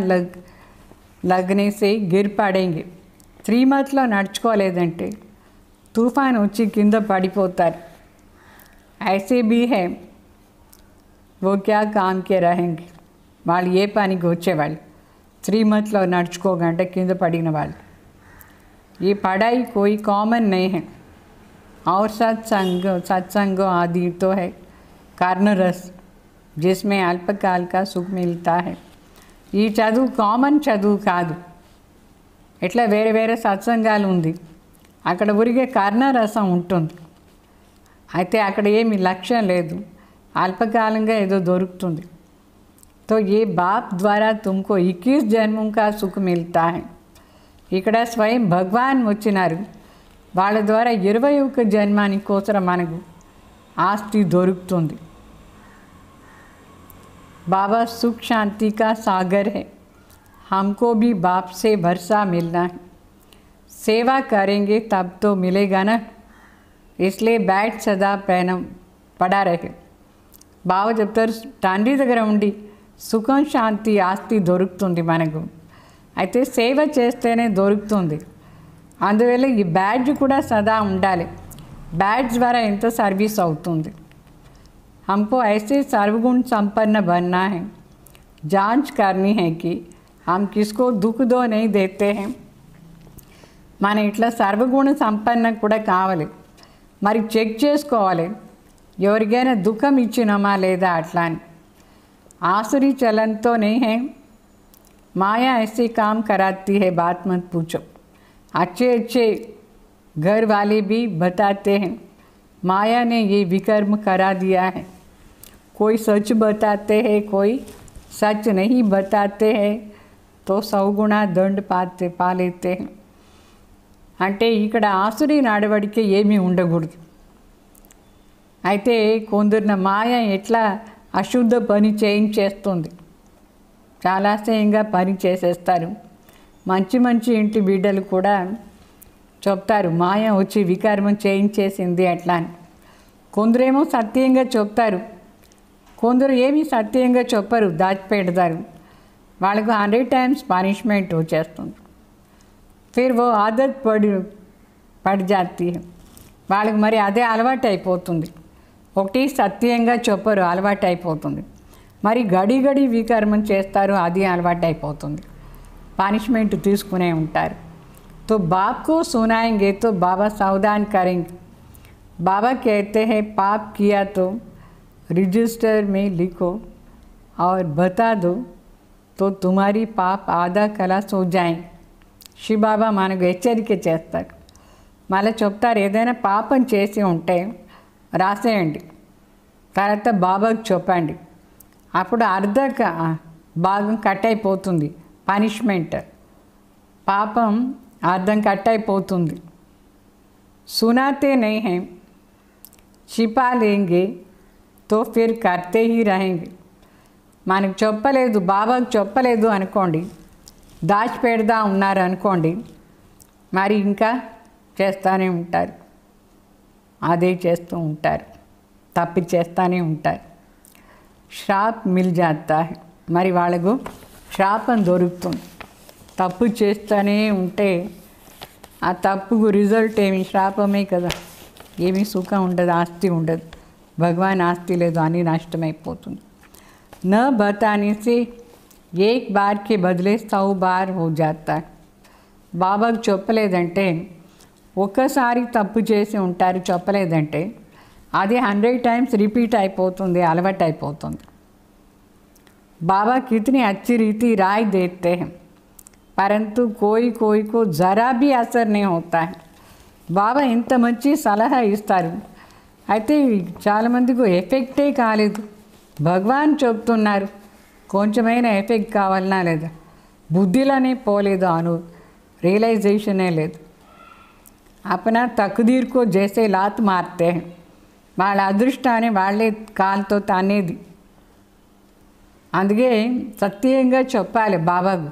लगने से गिर पड़ेंगे. శ్రీమత్లో నడుచుకోలేదంటే తుఫాన్ వచ్చి కింద పడిపోతారు. ऐसे भी है वो क्या काम के रहेंगे. వాళ్ళు ఏ పనికి వచ్చేవాళ్ళు శ్రీమత్లో నడుచుకోగంటే కింద పడిన వాళ్ళు. ये पढ़ाई कोई कॉमन नहीं है. और सत्संग आदि तो है कारण रस जिसमें अल्पकाल का सुख मिलता है. ఈ చదువు కామన్ చదువు కాదు. ఇట్లా వేరే వేరే సత్సంగాలు ఉంది, అక్కడ ఊరికే కర్ణరసం ఉంటుంది. అయితే అక్కడ ఏమి లక్ష్యం లేదు, అల్పకాలంగా ఏదో దొరుకుతుంది. तो ये बाप द्वारा तुमको 21 जन्मों का सुख मिलता है. ఇక్కడ స్వయం భగవాన్ వచ్చినారు, వాళ్ళ ద్వారా 21 జన్మానికి కోసం మనకు ఆస్తి దొరుకుతుంది. बाबा सुख शांति का सागर है. हमको भी बाप से भरोसा मिलना है. सेवा करेंगे तब तो मिलेगा ना, इसलिए बैठ सदा पड़ा रहे. బావ చెప్తారు, తండ్రి దగ్గర ఉండి సుఖం శాంతి ఆస్తి దొరుకుతుంది మనకు. అయితే సేవ చేస్తేనే దొరుకుతుంది. అందువల్ల ఈ బ్యాడ్జ్ కూడా సదా ఉండాలి. బ్యాడ్జ్ ద్వారా ఎంత సర్వీస్ అవుతుంది. हमको ऐसे सर्वगुण संपन्न बनना है. जांच करनी है कि हम किसको दुख दो नहीं देते हैं. మన ఇట్లా సర్వగుణ సంపన్న కూడా కావాలి. మరి చెక్ చేసుకోవాలి ఎవరికైనా దుఃఖం ఇచ్చినామా లేదా అట్లా అని. आसुरी चलन तो नहीं है. माया ऐसे काम कराती है, बात मत पूछो. अच्छे अच्छे घर वाले भी बताते हैं माया ने ये विकर्म करा दिया है. कोई सच बताते हैं, कोई सच नहीं बताते हैं, तो 100 गुना दंड पा लेते हैं. అంటే ఇక్కడ ఆసురి నడవడికి ఏమీ ఉండకూడదు. అయితే కొందరిన మాయ ఎట్లా అశుద్ధ పని చేయించేస్తుంది, చాలాసేయంగా పని చేసేస్తారు. మంచి మంచి ఇంటి బిడ్డలు కూడా చెప్తారు మాయ వచ్చి వికర్మం చేయించేసింది అట్లా అని. కొందరేమో సత్యంగా చెప్తారు, కొందరు ఏమీ సత్యంగా చెప్పరు, దాచిపెడతారు. వాళ్ళకు 100 times పనిష్మెంట్ వచ్చేస్తుంది. ఫిర్ ఓ ఆదత్ పడి జాతి, వాళ్ళకి మరి అదే అలవాటు అయిపోతుంది. ఒకటి సత్యంగా చెప్పరు, అలవాటు అయిపోతుంది. మరి గడి గడి వికర్మం చేస్తారు, అది అలవాటు అయిపోతుంది. పనిష్మెంట్ తీసుకునే ఉంటారు. तो बाप को सुनाएंगे तो बाबा सावधान करेंगे. बाबा कहते हैं पाप किया तो रजिस्टर में लिखो और बता दो तो तुम्हारी पाप आधा खलास हो जाएंगे. శివబాబా మనకు హెచ్చరిక చేస్తారు. మళ్ళీ చెప్తారు ఏదైనా పాపం చేసి ఉంటే రాసేయండి, తర్వాత బాబాకు చెప్పండి, అప్పుడు అర్ధ భాగం కట్ అయిపోతుంది. పనిష్మెంట్ పాపం అర్థం కట్ అయిపోతుంది. సునాతే నహీ హై छिपा लेंगे तो फिर करते ही रहेंगे. మనకు చెప్పలేదు, బాబాకు చెప్పలేదు అనుకోండి, దాచిపెడదా ఉన్నారు అనుకోండి, మరి ఇంకా చేస్తూనే ఉంటారు, అదే చేస్తూ ఉంటారు, తప్పి చేస్తూనే ఉంటారు. శ్రాప్ మిల్ జాతా హై, మరి వాళ్ళకు శాపం దొరుకుతుంది. తప్పు చేస్తూనే ఉంటే ఆ తప్పుకు రిజల్ట్ ఏమి శ్రాపమే కదా, ఏమీ సుఖం ఉండదు, ఆస్తి ఉండదు, భగవాన్ ఆస్తి లేదు, అన్నీ నష్టమైపోతుంది. न बताने से एक बार के बदले 100 बार हो जाता है. బాబాకు చెప్పలేదంటే ఒక్కసారి తప్పు చేసి ఉంటారు, చెప్పలేదంటే అది 100 టైమ్స్ రిపీట్ అయిపోతుంది, అలవాటు అయిపోతుంది. बाबा कितनी अच्छी रीति राय देते हैं परंतु कोई कोई को ज़रा भी असर नहीं होता है. బాబా ఇంత మంచి సలహా ఇస్తారు, అయితే చాలామందికి ఎఫెక్టే కాలేదు. భగవాన్ చెప్తున్నారు, కొంచెమైనా ఎఫెక్ట్ కావాలన్నా లేదా, బుద్ధిలోనే పోలేదు, రియలైజేషనే లేదు. अपना तकदीर को जैसे लात मारते हैं, వాళ్ళ అదృష్టాన్ని వాళ్ళే కాలుతో తానేది. అందుకే సత్యంగా చెప్పాలి బాబాకు.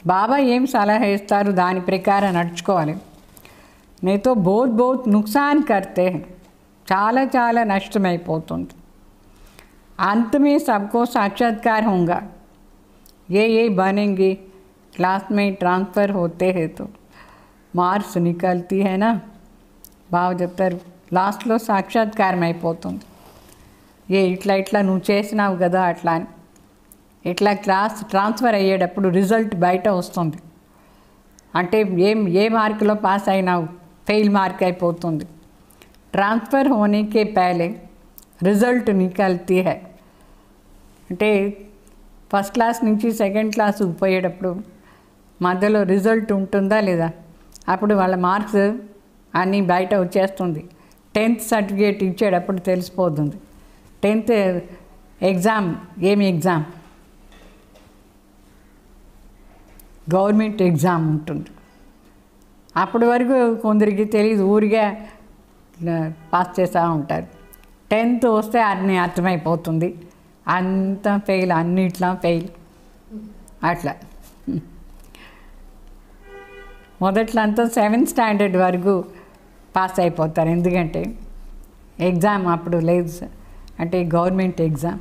బాబా ఏం సలహా ఇస్తారు దాని ప్రకారం నడుచుకోవాలి. నేతో బోత్ బోత్ నుక్సాన్ కర్తే చాలా చాలా నష్టమైపోతుంది. अंत में सबको साक्षात्कार होगा. ये बनेंगे, क्लास में ट्रांसफ़र होते हैं तो మార్క్స్ నికల్తీ है ना, బాగా చెప్తారు. లాస్ట్లో సాక్షాత్కారం అయిపోతుంది. ఇట్లా ఇట్లా నువ్వు చేసినావు కదా అట్లా అని, ఇట్లా క్లాస్ ట్రాన్స్ఫర్ అయ్యేటప్పుడు రిజల్ట్ బయట వస్తుంది. అంటే ఏ మార్కులో పాస్ అయినావు, ఫెయిల్ మార్క్ అయిపోతుంది. ట్రాన్స్ఫర్ होने के पहले రిజల్ట్ నికల్తీ है. అంటే ఫస్ట్ క్లాస్ నుంచి సెకండ్ క్లాస్ పోయేటప్పుడు మధ్యలో రిజల్ట్ ఉంటుందా లేదా, అప్పుడు వాళ్ళ మార్క్స్ అన్నీ బయట వచ్చేస్తుంది. 10th సర్టిఫికేట్ ఇచ్చేటప్పుడు తెలిసిపోతుంది. 10th ఎగ్జామ్ ఏమి ఎగ్జామ్, గవర్నమెంట్ ఎగ్జామ్ ఉంటుంది. అప్పటి వరకు కొందరికి తెలియదు, ఊరిగా పాస్ చేస్తూ ఉంటారు. 10th వస్తే అన్నీ అర్థమైపోతుంది, అంతా ఫెయిల్, అన్నిట్లా ఫెయిల్. అట్లా మొదట్లో అంతా 7th స్టాండర్డ్ వరకు పాస్ అయిపోతారు, ఎందుకంటే ఎగ్జామ్ అప్పుడు లేదు. అంటే గవర్నమెంట్ ఎగ్జామ్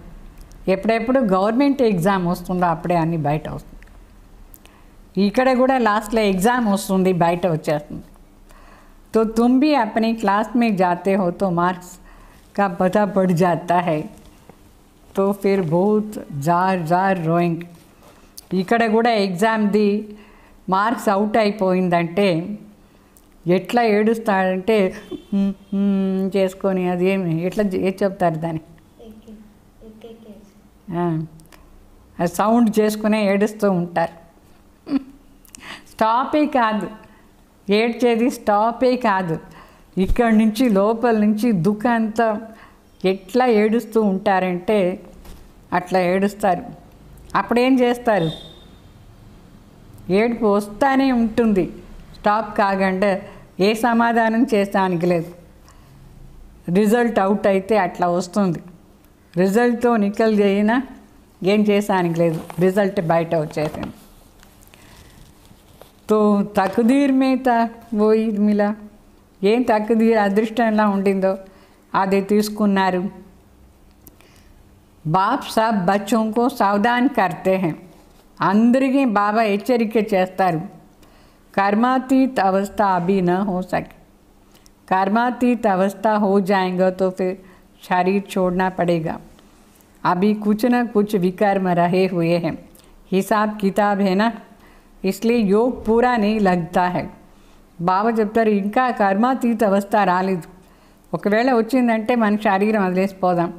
ఎప్పుడెప్పుడు గవర్నమెంట్ ఎగ్జామ్ వస్తుందో అప్పుడే అన్నీ బయట వస్తుంది. ఇక్కడ కూడా లాస్ట్లో ఎగ్జామ్ వస్తుంది, బయట వచ్చేస్తుంది. तो तुम भी अपनी क्लास में जाते हो तो मार्क्स का पता पड़ जाता है, तो फिर बहुत जार जार रोएंगे. ఇక్కడ కూడా ఎగ్జామ్ది మార్క్స్ అవుట్ అయిపోయిందంటే ఎట్లా ఏడుస్తాడంటే చేసుకొని, అది ఏమి ఎట్లా చెప్తారు దాన్ని, సౌండ్ చేసుకునే ఏడుస్తూ ఉంటారు. స్టాపే కాదు ఏడ్చేది, స్టాపే కాదు, ఇక్కడి నుంచి లోపల నుంచి దుఃఖం అంతా ఎట్లా ఏడుస్తూ ఉంటారంటే అట్లా ఏడుస్తారు. అప్పుడేం చేస్తారు, ఏడుపు వస్తానే ఉంటుంది, స్టాప్ కాకుండా ఏ సమాధానం చేస్తానికి లేదు. రిజల్ట్ అవుట్ అయితే అట్లా వస్తుంది, రిజల్ట్తో నికల్ చేయినా ఏం చేసానికి లేదు, రిజల్ట్ బయట వచ్చేసింది. तो तकदीर में था वही मिला. ఏం తకదీర్ అదృష్టం ఎలా ఉండిందో అది తీసుకున్నారు. బాప్ సబ్ బచ్చోं को सावधान करते हैं, అందరికీ బాబా హెచ్చరిక చేస్తారు. कर्मातीत अवस्था अभी न हो सके, कर्मातीत अवस्था हो जाएगा तो फिर शरीर छोड़ना पड़ेगा. अभी कुछ न कुछ विकर्म रहे हुए हैं, हिसाब किताब है ना. इसलिए योग पूरा नहीं लगता है. బాబా చెప్తారు ఇంకా కర్మాతీత అవస్థ రాలేదు. ఒకవేళ వచ్చిందంటే మన శరీరం వదిలేసిపోదాం.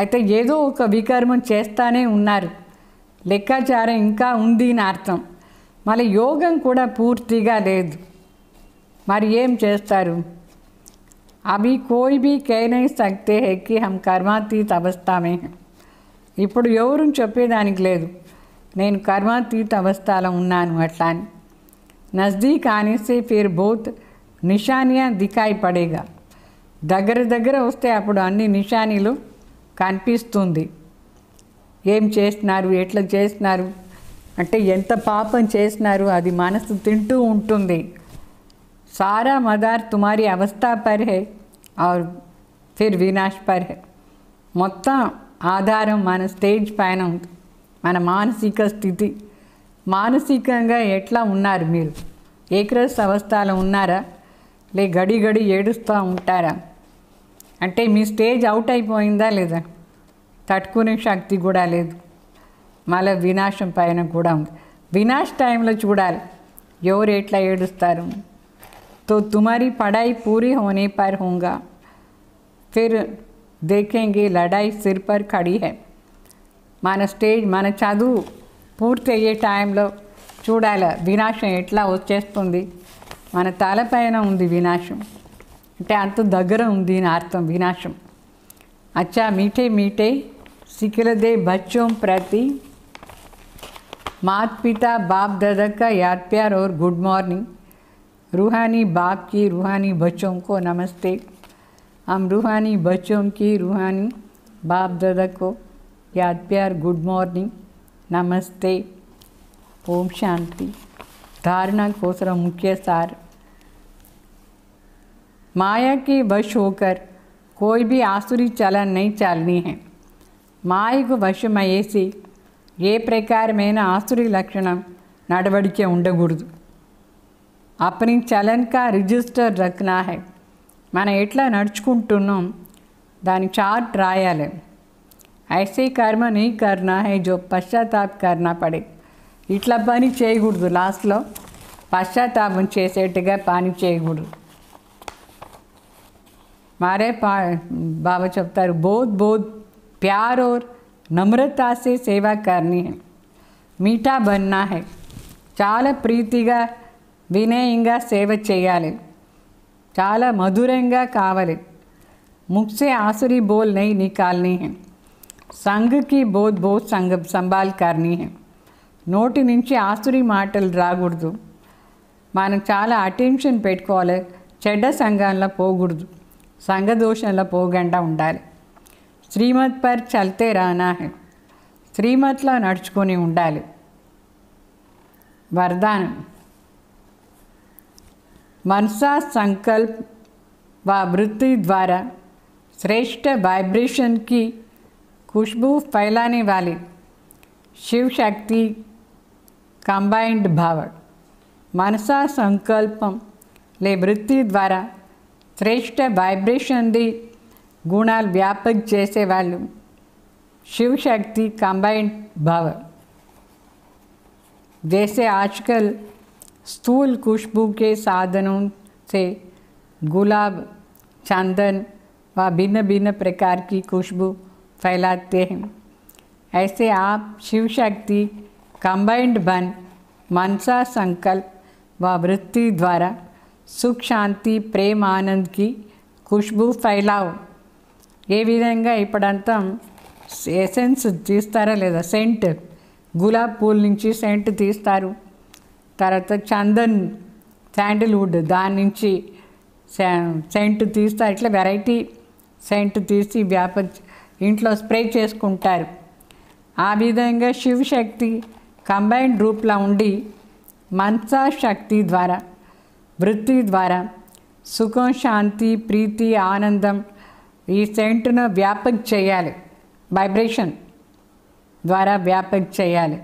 అయితే ఏదో ఒక వికర్మం చేస్తానే ఉన్నారు, లెక్కాచారం ఇంకా ఉంది అని అర్థం. మళ్ళీ యోగం కూడా పూర్తిగా లేదు. మరి ఏం చేస్తారు? అవి కోయి భీ కహ్ నహీ సక్తే హై కి హమ్ కర్మాతీత అవస్థ మే హై. ఇప్పుడు ఎవరు చెప్పేదానికి లేదు నేను కర్మాతీత అవస్థలో ఉన్నాను అట్లా అని. నజదీక్ ఆనే సే ఫిర్ బహుత్ నిషానియా దిఖాయి పడేగా. దగ్గర వస్తే అప్పుడు అన్ని నిషానీలు కనిపిస్తుంది. ఏం చేస్తున్నారు, ఎట్లా చేస్తున్నారు అంటే ఎంత పాపం చేస్తున్నారు అది మనసు తింటూ ఉంటుంది. సారా మదార్ తుమారి అవస్థ పర్ హై और फिर వినాష్ పర్ హై. మొత్తం ఆధారం మన స్టేజ్ పైన ఉంది, మన మానసిక స్థితి. మానసికంగా ఎట్లా ఉన్నారు మీరు? ఏకరస అవస్థలో ఉన్నారా, లే గడి గడి ఏడుస్తూ ఉంటారా? అంటే మీ స్టేజ్ అవుట్ అయిపోయిందా లేదా? తట్టుకునే శక్తి కూడా లేదు. మళ్ళీ వినాశం పైన కూడా ఉంది. వినాశ్ టైంలో చూడాలి ఎవరు ఎట్లా ఏడుస్తారు. तो तुम्हारी पढ़ाई पूरी होने पर होगा, फिर देखेंगे लड़ाई सिर पर खड़ी है. మన స్టేజ్ మన చదువు పూర్తి అయ్యే టైంలో చూడాలి వినాశం ఎట్లా వచ్చేస్తుంది. మన తలపైన ఉంది వినాశం, అంటే అంత దగ్గర ఉంది అని అర్థం వినాశం. अच्छा मीठे मीठे सिखलदे बच्चों प्रति माता पिता बाप दादा का याद प्यार और गुड मॉर्निंग. रूहानी बाप की रूहानी बच्चों को नमस्ते. हम रूहानी बच्चों की रूहानी बाप दादा को याद प्यार गुड मॉर्निंग नमस्ते. ओम शांति. धारणा कोसरा मुख्य सार. माया के वश होकर कोई भी आसुरी चलन नहीं चलनी है. మాయకు వశమయ్యేసి ఏ ప్రకారమైన ఆసురి లక్షణం నడవడికే ఉండకూడదు. अपनी चलन का रजिस्टर रखना है. మనం ఎట్లా నడుచుకుంటున్నాం దాని చార్ట్ రాయాలి. ऐसे कर्म नहीं करना है जो పశ్చాత్తాప్ करना पड़े. ఇట్లా పని చేయకూడదు, లాస్ట్లో పశ్చాత్తాపం చేసేట్టుగా పని చేయకూడదు. मारे बाबा చెప్తారు बहुत बहुत प्यार और नम्रता से सेवा करनी है. मीठा बनना है. చాలా ప్రీతిగా వినయంగా సేవ చేయాలి, చాలా మధురంగా కావాలి. मुख से आसुरी बोल नहीं निकालनी है. संग की बहुत बहुत संग संभाल करनी है. నోటి నుంచి ఆసురి మాటలు రాకూడదు. మనం చాలా అటెన్షన్ పెట్టుకోవాలి. చెడ్డ సంఘంలో పోకూడదు, సంఘదోషంలో పోకుండా ఉండాలి. శ్రీమత్ పర్ చల్తే రానా హై. శ్రీమత్లో నడుచుకొని ఉండాలి. వరదానం. मनसा संकल्प व वृत्ति द्वारा श्रेष्ठ वाइब्रेशन की खुशबू फैलाने वाली शिव शक्ति कंबाइंड भाव. मनसा संकल्पम ले वृत्ति द्वारा श्रेष्ठ वाइब्रेशन दी गुणाल व्यापक जैसे वालू शिव शक्ति कंबाइंड भाव. जैसे आजकल स्थूल खुशबू के साधनों से गुलाब, चंदन व भिन्न भिन्न प्रकार की खुशबू फैलाते हैं, ऐसे आप शिव शक्ति कंबाइंड बन मनसा संकल्प व वृत्ति द्वारा सुख शांति प्रेम आनंद की खुशबू फैलाओ. ఏ విధంగా ఇప్పుడంతా ఎసెన్స్ తీస్తారా లేదా, సెంట్ గులాబ్ పూల నుంచి సెంట్ తీస్తారు. తర్వాత చందన్ శాండిల్వుడ్ దాని నుంచి సెంట్ తీస్తారు. ఇట్లా వెరైటీ సెంట్ తీసి ఇంట్లో స్ప్రే చేసుకుంటారు. ఆ విధంగా శివశక్తి కంబైన్డ్ రూప్లో ఉండి మనసా శక్తి ద్వారా వృత్తి ద్వారా సుఖం శాంతి ప్రీతి ఆనందం ఈ సెంట్ను వ్యాపక చేయాలి. వైబ్రేషన్ ద్వారా వ్యాపక చేయాలి.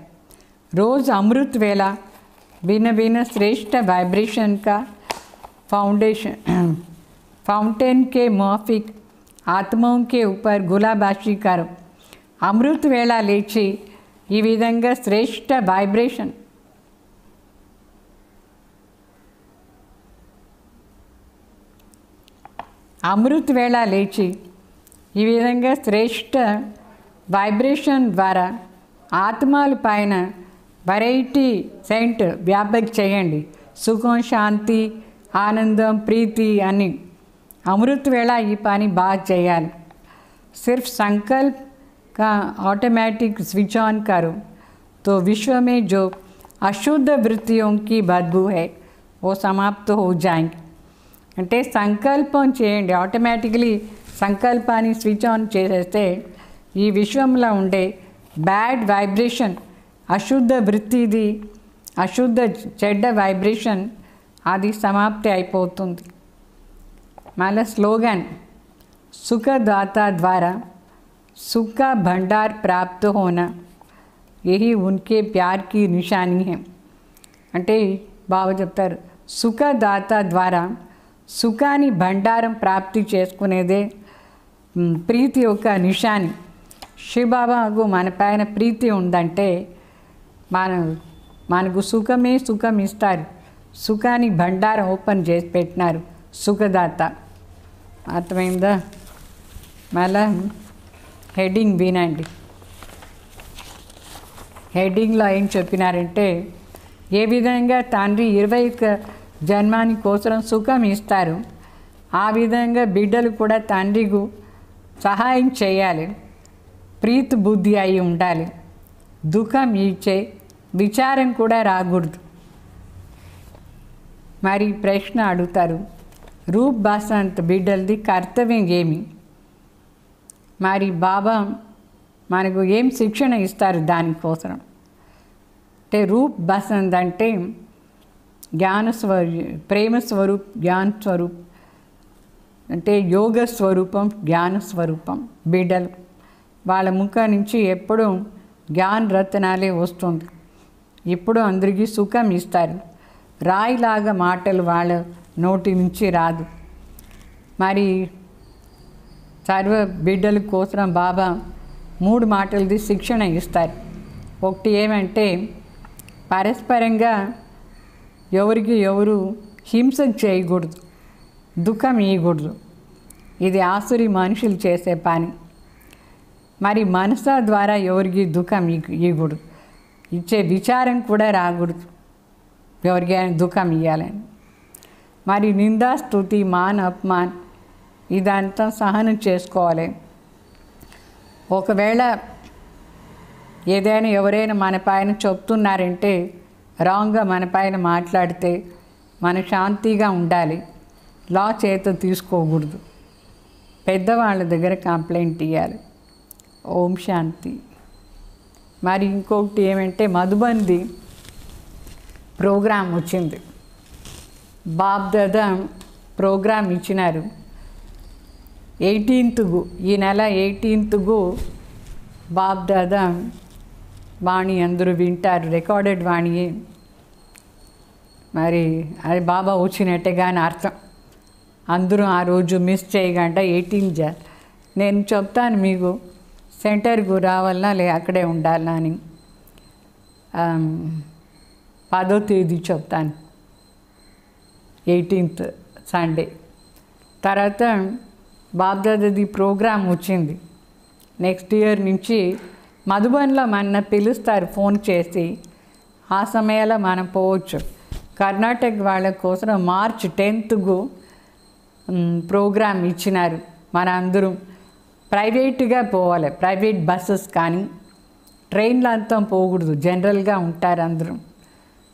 रोज़ अमृत वेला भिन्न भिन्न श्रेष्ठ वाइब्रेशन का फाउंटेन के माफिक आत्माओं के ऊपर गुलाबाशी करो. अमृत वेला लेची ఈ విధంగా శ్రేష్ఠ వైబ్రేషన్ అమృత వేళ లేచి ఈ విధంగా శ్రేష్ఠ వైబ్రేషన్ ద్వారా ఆత్మల పైన వెరైటీ సెంట్ వ్యాపక్ చేయండి. సుఖం, శాంతి, ఆనందం, ప్రీతి అని अमृत वेला ये पानी बात చేయాలి. सिर्फ संकल्प का ऑटोमेटिक स्विच ऑन करो तो विश्व में जो अशुद्ध वृत्तियों की बदबू है वो समाप्त हो जाएंगे. అంటే సంకల్పం చేయండి. ఆటోమేటికలీ సంకల్పాన్ని స్విచ్ ఆన్ చేసేస్తే ఈ విశ్వంలో ఉండే బ్యాడ్ వైబ్రేషన్, అశుద్ధ వృత్తిది, అశుద్ధ చెడ్డ వైబ్రేషన్ అది సమాప్తి అయిపోతుంది. माला स्लोगन सुखदाता द्वारा सुख का भंडार प्राप्त होना यही उनके प्यार की निशानी है. అంటే బాబా చెప్తారు సుఖదాత ద్వారా సుఖాన్ని బండారం ప్రాప్తి చేసుకునేదే ప్రీతి యొక్క నిశాని. శివబాబాకు మన పైన ప్రీతి ఉందంటే మనకు సుఖమే సుఖం ఇస్తారు. సుఖాన్ని బండారం ఓపెన్ చేసి పెట్టినారు సుఖదాత. అర్థమైందా? మళ్ళా హెడ్డింగ్ వినండి. హెడ్డింగ్లో ఏం చెప్పినారంటే ఏ విధంగా తండ్రి 21 జన్మాని కోసం సుఖం ఇస్తారు ఆ విధంగా బిడ్డలు కూడా తండ్రికి సహాయం చేయాలి. ప్రీతి బుద్ధి అయి ఉండాలి. దుఃఖం ఇచ్చే విచారం కూడా రాకూడదు. మరి ప్రశ్న అడుగుతారు, రూప్ బసంత్ బిడ్డలది కర్తవ్యం ఏమి? మరి బాబా మనకు ఏం శిక్షణ ఇస్తారు దానికోసం అంటే రూప్ బసంత్ అంటే ప్రేమ స్వరూప్, జ్ఞాన స్వరూప్ అంటే యోగ స్వరూపం, జ్ఞాన స్వరూపం. బిడ్డలు వాళ్ళ ముఖం నుంచి ఎప్పుడూ జ్ఞాన రత్నాలే వస్తుంది. ఇప్పుడు అందరికీ సుఖం ఇస్తారు. రాయిలాగా మాటలు వాళ్ళ నోటి నుంచి రాదు. మరి సర్వ బిడ్డల కోసం బాబా 3 మాటలది శిక్షణ ఇస్తారు. ఒకటి ఏమంటే పరస్పరంగా ఎవరికి ఎవరు హింస చేయకూడదు, దుఃఖం ఇవ్వకూడదు. ఇది ఆసురి మనుషులు చేసే పని. మరి మనసా ద్వారా ఎవరికి దుఃఖం ఇవ్వకూడదు, ఇచ్చే విచారం కూడా రాకూడదు ఎవరికైనా దుఃఖం ఇవ్వాలని. మరి నిందా, స్తుతి, మాన్, అపమాన్ ఇదంతా సహనం చేసుకోవాలి. ఒకవేళ ఏదైనా ఎవరైనా మన పైన చెప్తున్నారంటే రాంగ్గా మన పైన మాట్లాడితే మన శాంతిగా ఉండాలి. లా చేత తీసుకోకూడదు. పెద్దవాళ్ళ దగ్గర కంప్లైంట్ ఇవ్వాలి. ఓం శాంతి. మరి ఇంకొకటి ఏమంటే మధుబంది ప్రోగ్రాం వచ్చింది. బాప్ దాదా ప్రోగ్రాం ఇచ్చినారు. 18th ఈ నెల 18th బాప్ దాదా వాణి అందరూ వింటారు, రికార్డెడ్ వాణియే. మరి అది బాబా వచ్చినట్టే కానీ అర్థం. అందరూ ఆ రోజు మిస్ చేయకుండా 18 నేను చెప్తాను మీకు సెంటర్కు రావాలన్నా లే అక్కడే ఉండాలా అని. 10వ తేదీ చెప్తాను, 18th సండే. తర్వాత బాబ్దాదాది ప్రోగ్రాం వచ్చింది. నెక్స్ట్ ఇయర్ నుంచి మధుబన్లో మన పిలుస్తారు ఫోన్ చేసి. ఆ సమయంలో మనం పోవచ్చు. కర్ణాటక వాళ్ళ కోసం March 10th ప్రోగ్రాం ఇచ్చినారు. మన అందరం ప్రైవేట్గా పోవాలి. ప్రైవేట్ బస్సెస్ కానీ ట్రైన్లో అంతా పోకూడదు, జనరల్గా ఉంటారు అందరూ.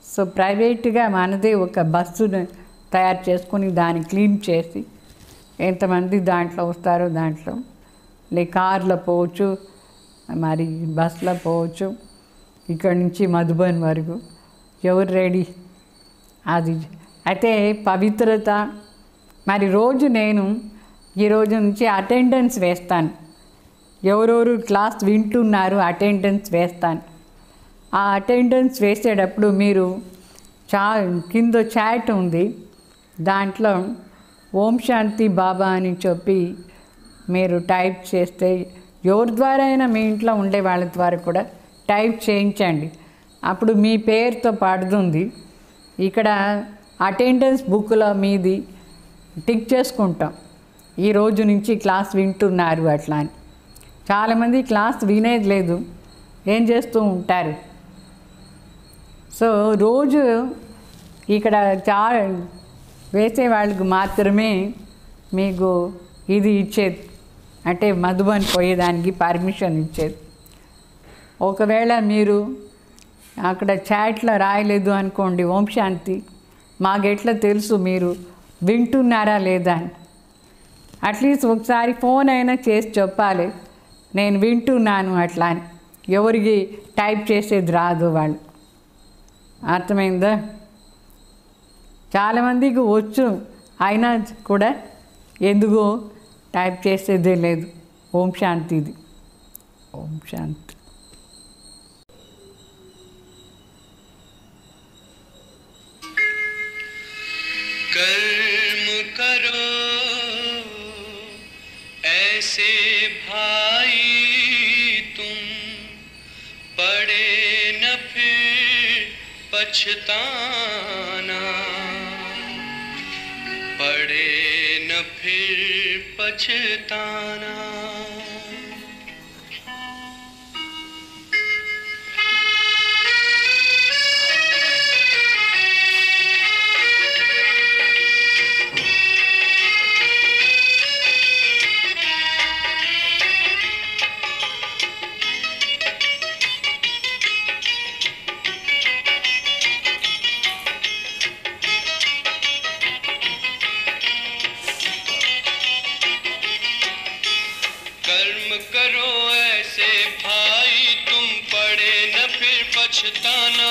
సో ప్రైవేట్గా మనదే ఒక బస్సును తయారు చేసుకొని దాన్ని క్లీన్ చేసి ఎంతమంది దాంట్లో వస్తారో దాంట్లో కార్లో పోవచ్చు, మరి బస్సులో పోవచ్చు. ఇక్కడి నుంచి మధుబన్ వరకు ఎవరు రెడీ అది. అయితే పవిత్రత మరి రోజు నేను ఈరోజు నుంచి అటెండెన్స్ వేస్తాను. ఎవరెవరు క్లాస్ వింటున్నారు అటెండెన్స్ వేస్తాను. ఆ అటెండెన్స్ వేసేటప్పుడు మీరు కింద చాట్ ఉంది, దాంట్లో ఓం శాంతి బాబా అని చెప్పి మీరు టైప్ చేస్తే ఎవరి ద్వారా అయినా మీ ఇంట్లో ఉండే వాళ్ళ ద్వారా కూడా టైప్ చేయించండి. అప్పుడు మీ పేరుతో పడుతుంది. ఇక్కడ అటెండెన్స్ బుక్లో మీది టిక్ చేసుకుంటాం. ఈ రోజు నుంచి క్లాస్ వింటున్నారు అట్లా అని. చాలామంది క్లాస్ వినేది లేదు, ఏం చేస్తూ ఉంటారు. సో రోజు ఇక్కడ వేసే వాళ్ళకి మాత్రమే మీకు ఇది ఇచ్చేది, అంటే మధుబన్ పోయేదానికి పర్మిషన్ ఇచ్చేది. ఒకవేళ మీరు అక్కడ చాట్లో రాయలేదు అనుకోండి ఓం శాంతి, మాకెట్లా తెలుసు మీరు వింటున్నారా లేదా అని. అట్లీస్ట్ ఒకసారి ఫోన్ అయినా చేసి చెప్పాలి నేను వింటున్నాను అట్లా అని. ఎవరికి టైప్ చేసేది రాదు వాళ్ళు, అర్థమైందా? చాలామందికి వచ్చు, అయినా కూడా ఎందుకో టైప్ చేసేదే లేదు. ఓం శాంతిది. ఓం శాంతి. कर्म करो ऐसे भाई तुम, पड़े न फिर पछताना, पड़े न फिर पछताना। करो ऐसे भाई तुम, पड़े न फिर पछताना,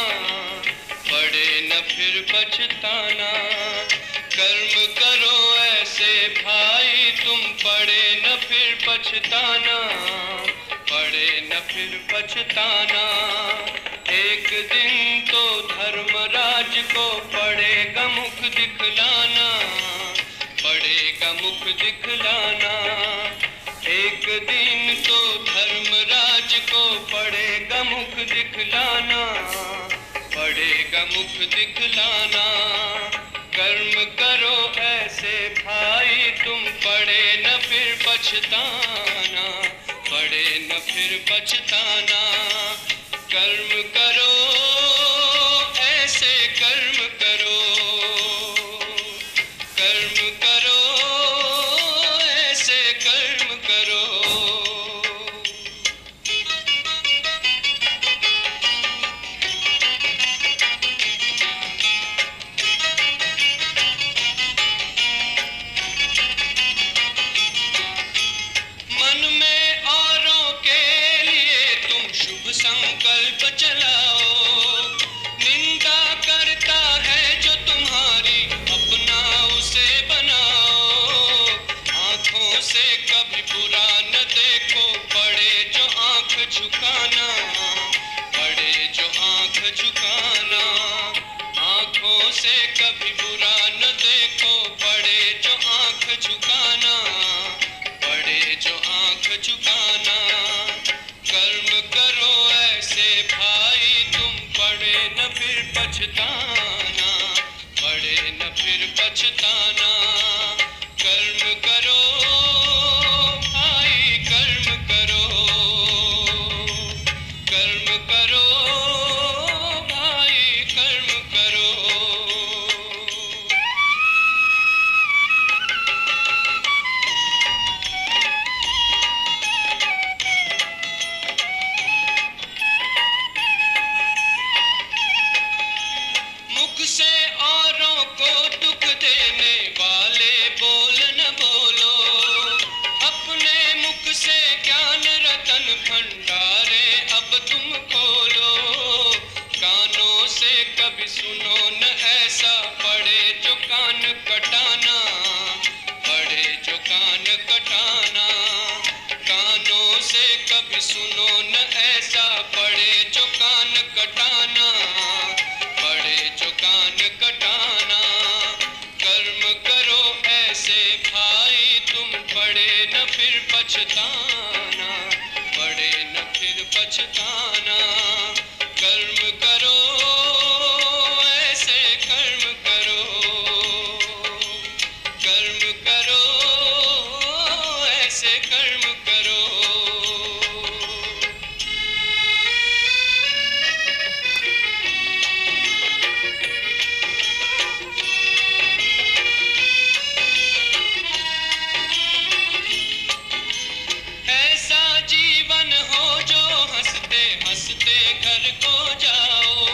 पड़े न फिर पछताना। कर्म करो ऐसे भाई तुम, पड़े न फिर पछताना, पड़े न फिर पछताना। एक दिन तो धर्मराज को पड़ेगा मुख दिखलाना, पड़ेगा मुख दिखलाना। एक दिन तो धर्मराज को पड़ेगा मुख दिखलाना, पड़ेगा मुख दिखलाना। कर्म करो ऐसे भाई तुम, पड़े न फिर पछताना, पड़े न फिर पछताना। कर्म करो ऐसे कर्म करो, कर्म करो ऐसे कर्म करो। मन में औरों के लिए तुम शुभ संकल्प चलाओ, निंदा करता है जो तुम्हारी अपना उसे बनाओ। आंखों से कभी बुरा न देखो, पड़े जो आंख झुकाना, पड़े जो आंख झुकाना। आंखों से कभी बुरा न देखो, पड़े जो आंख झुकाना, पड़े जो आंख झुकाना। कर्म करो ऐसे भाई तुम, पड़े न फिर पछताना, पड़े न फिर पछताना। कर्म करो भाई कर्म करो, कर्म करो भाई कर्म करो। मुख से औरों को दुख देने वाले बोल न बोलो, अपने मुख से ज्ञान रतन भंडारे अब तुम खोलो। कानों से कभी सुनो न ऐसा, पड़े जो कान कटाना, पड़े जो कान कटाना। कानों से कभी सुनो न ऐसा, पड़े जो कान कटाना, पड़े जो कान कटाना। कर्म करो ऐसे भाई तुम, पड़े न फिर पछताना, पड़े न फिर पछताना। कर्म करो ऐसे कर्म करो, कर्म करो घर को जाओ,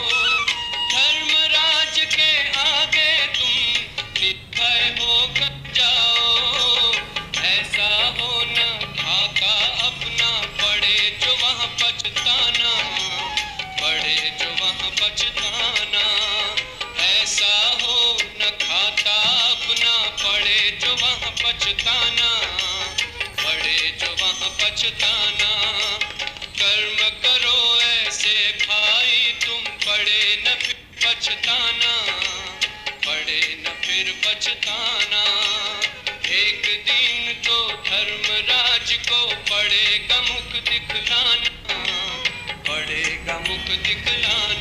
धर्मराज के आगे तुम निर्भय होकर जाओ। ऐसा हो न खाका अपना पड़े जो वहाँ पछताना, पड़े जो वहाँ पछताना। ऐसा हो न खाता अपना पड़े जो वहाँ पछताना, पड़े जो वहाँ पछताना। कर्म करो ऐसे भाई तुम पड़े न फिर पछताना, पड़े न फिर पछताना। एक दिन तो धर्मराज को पड़ेगा मुख दिखलाना, पड़ेगा मुख दिखलाना।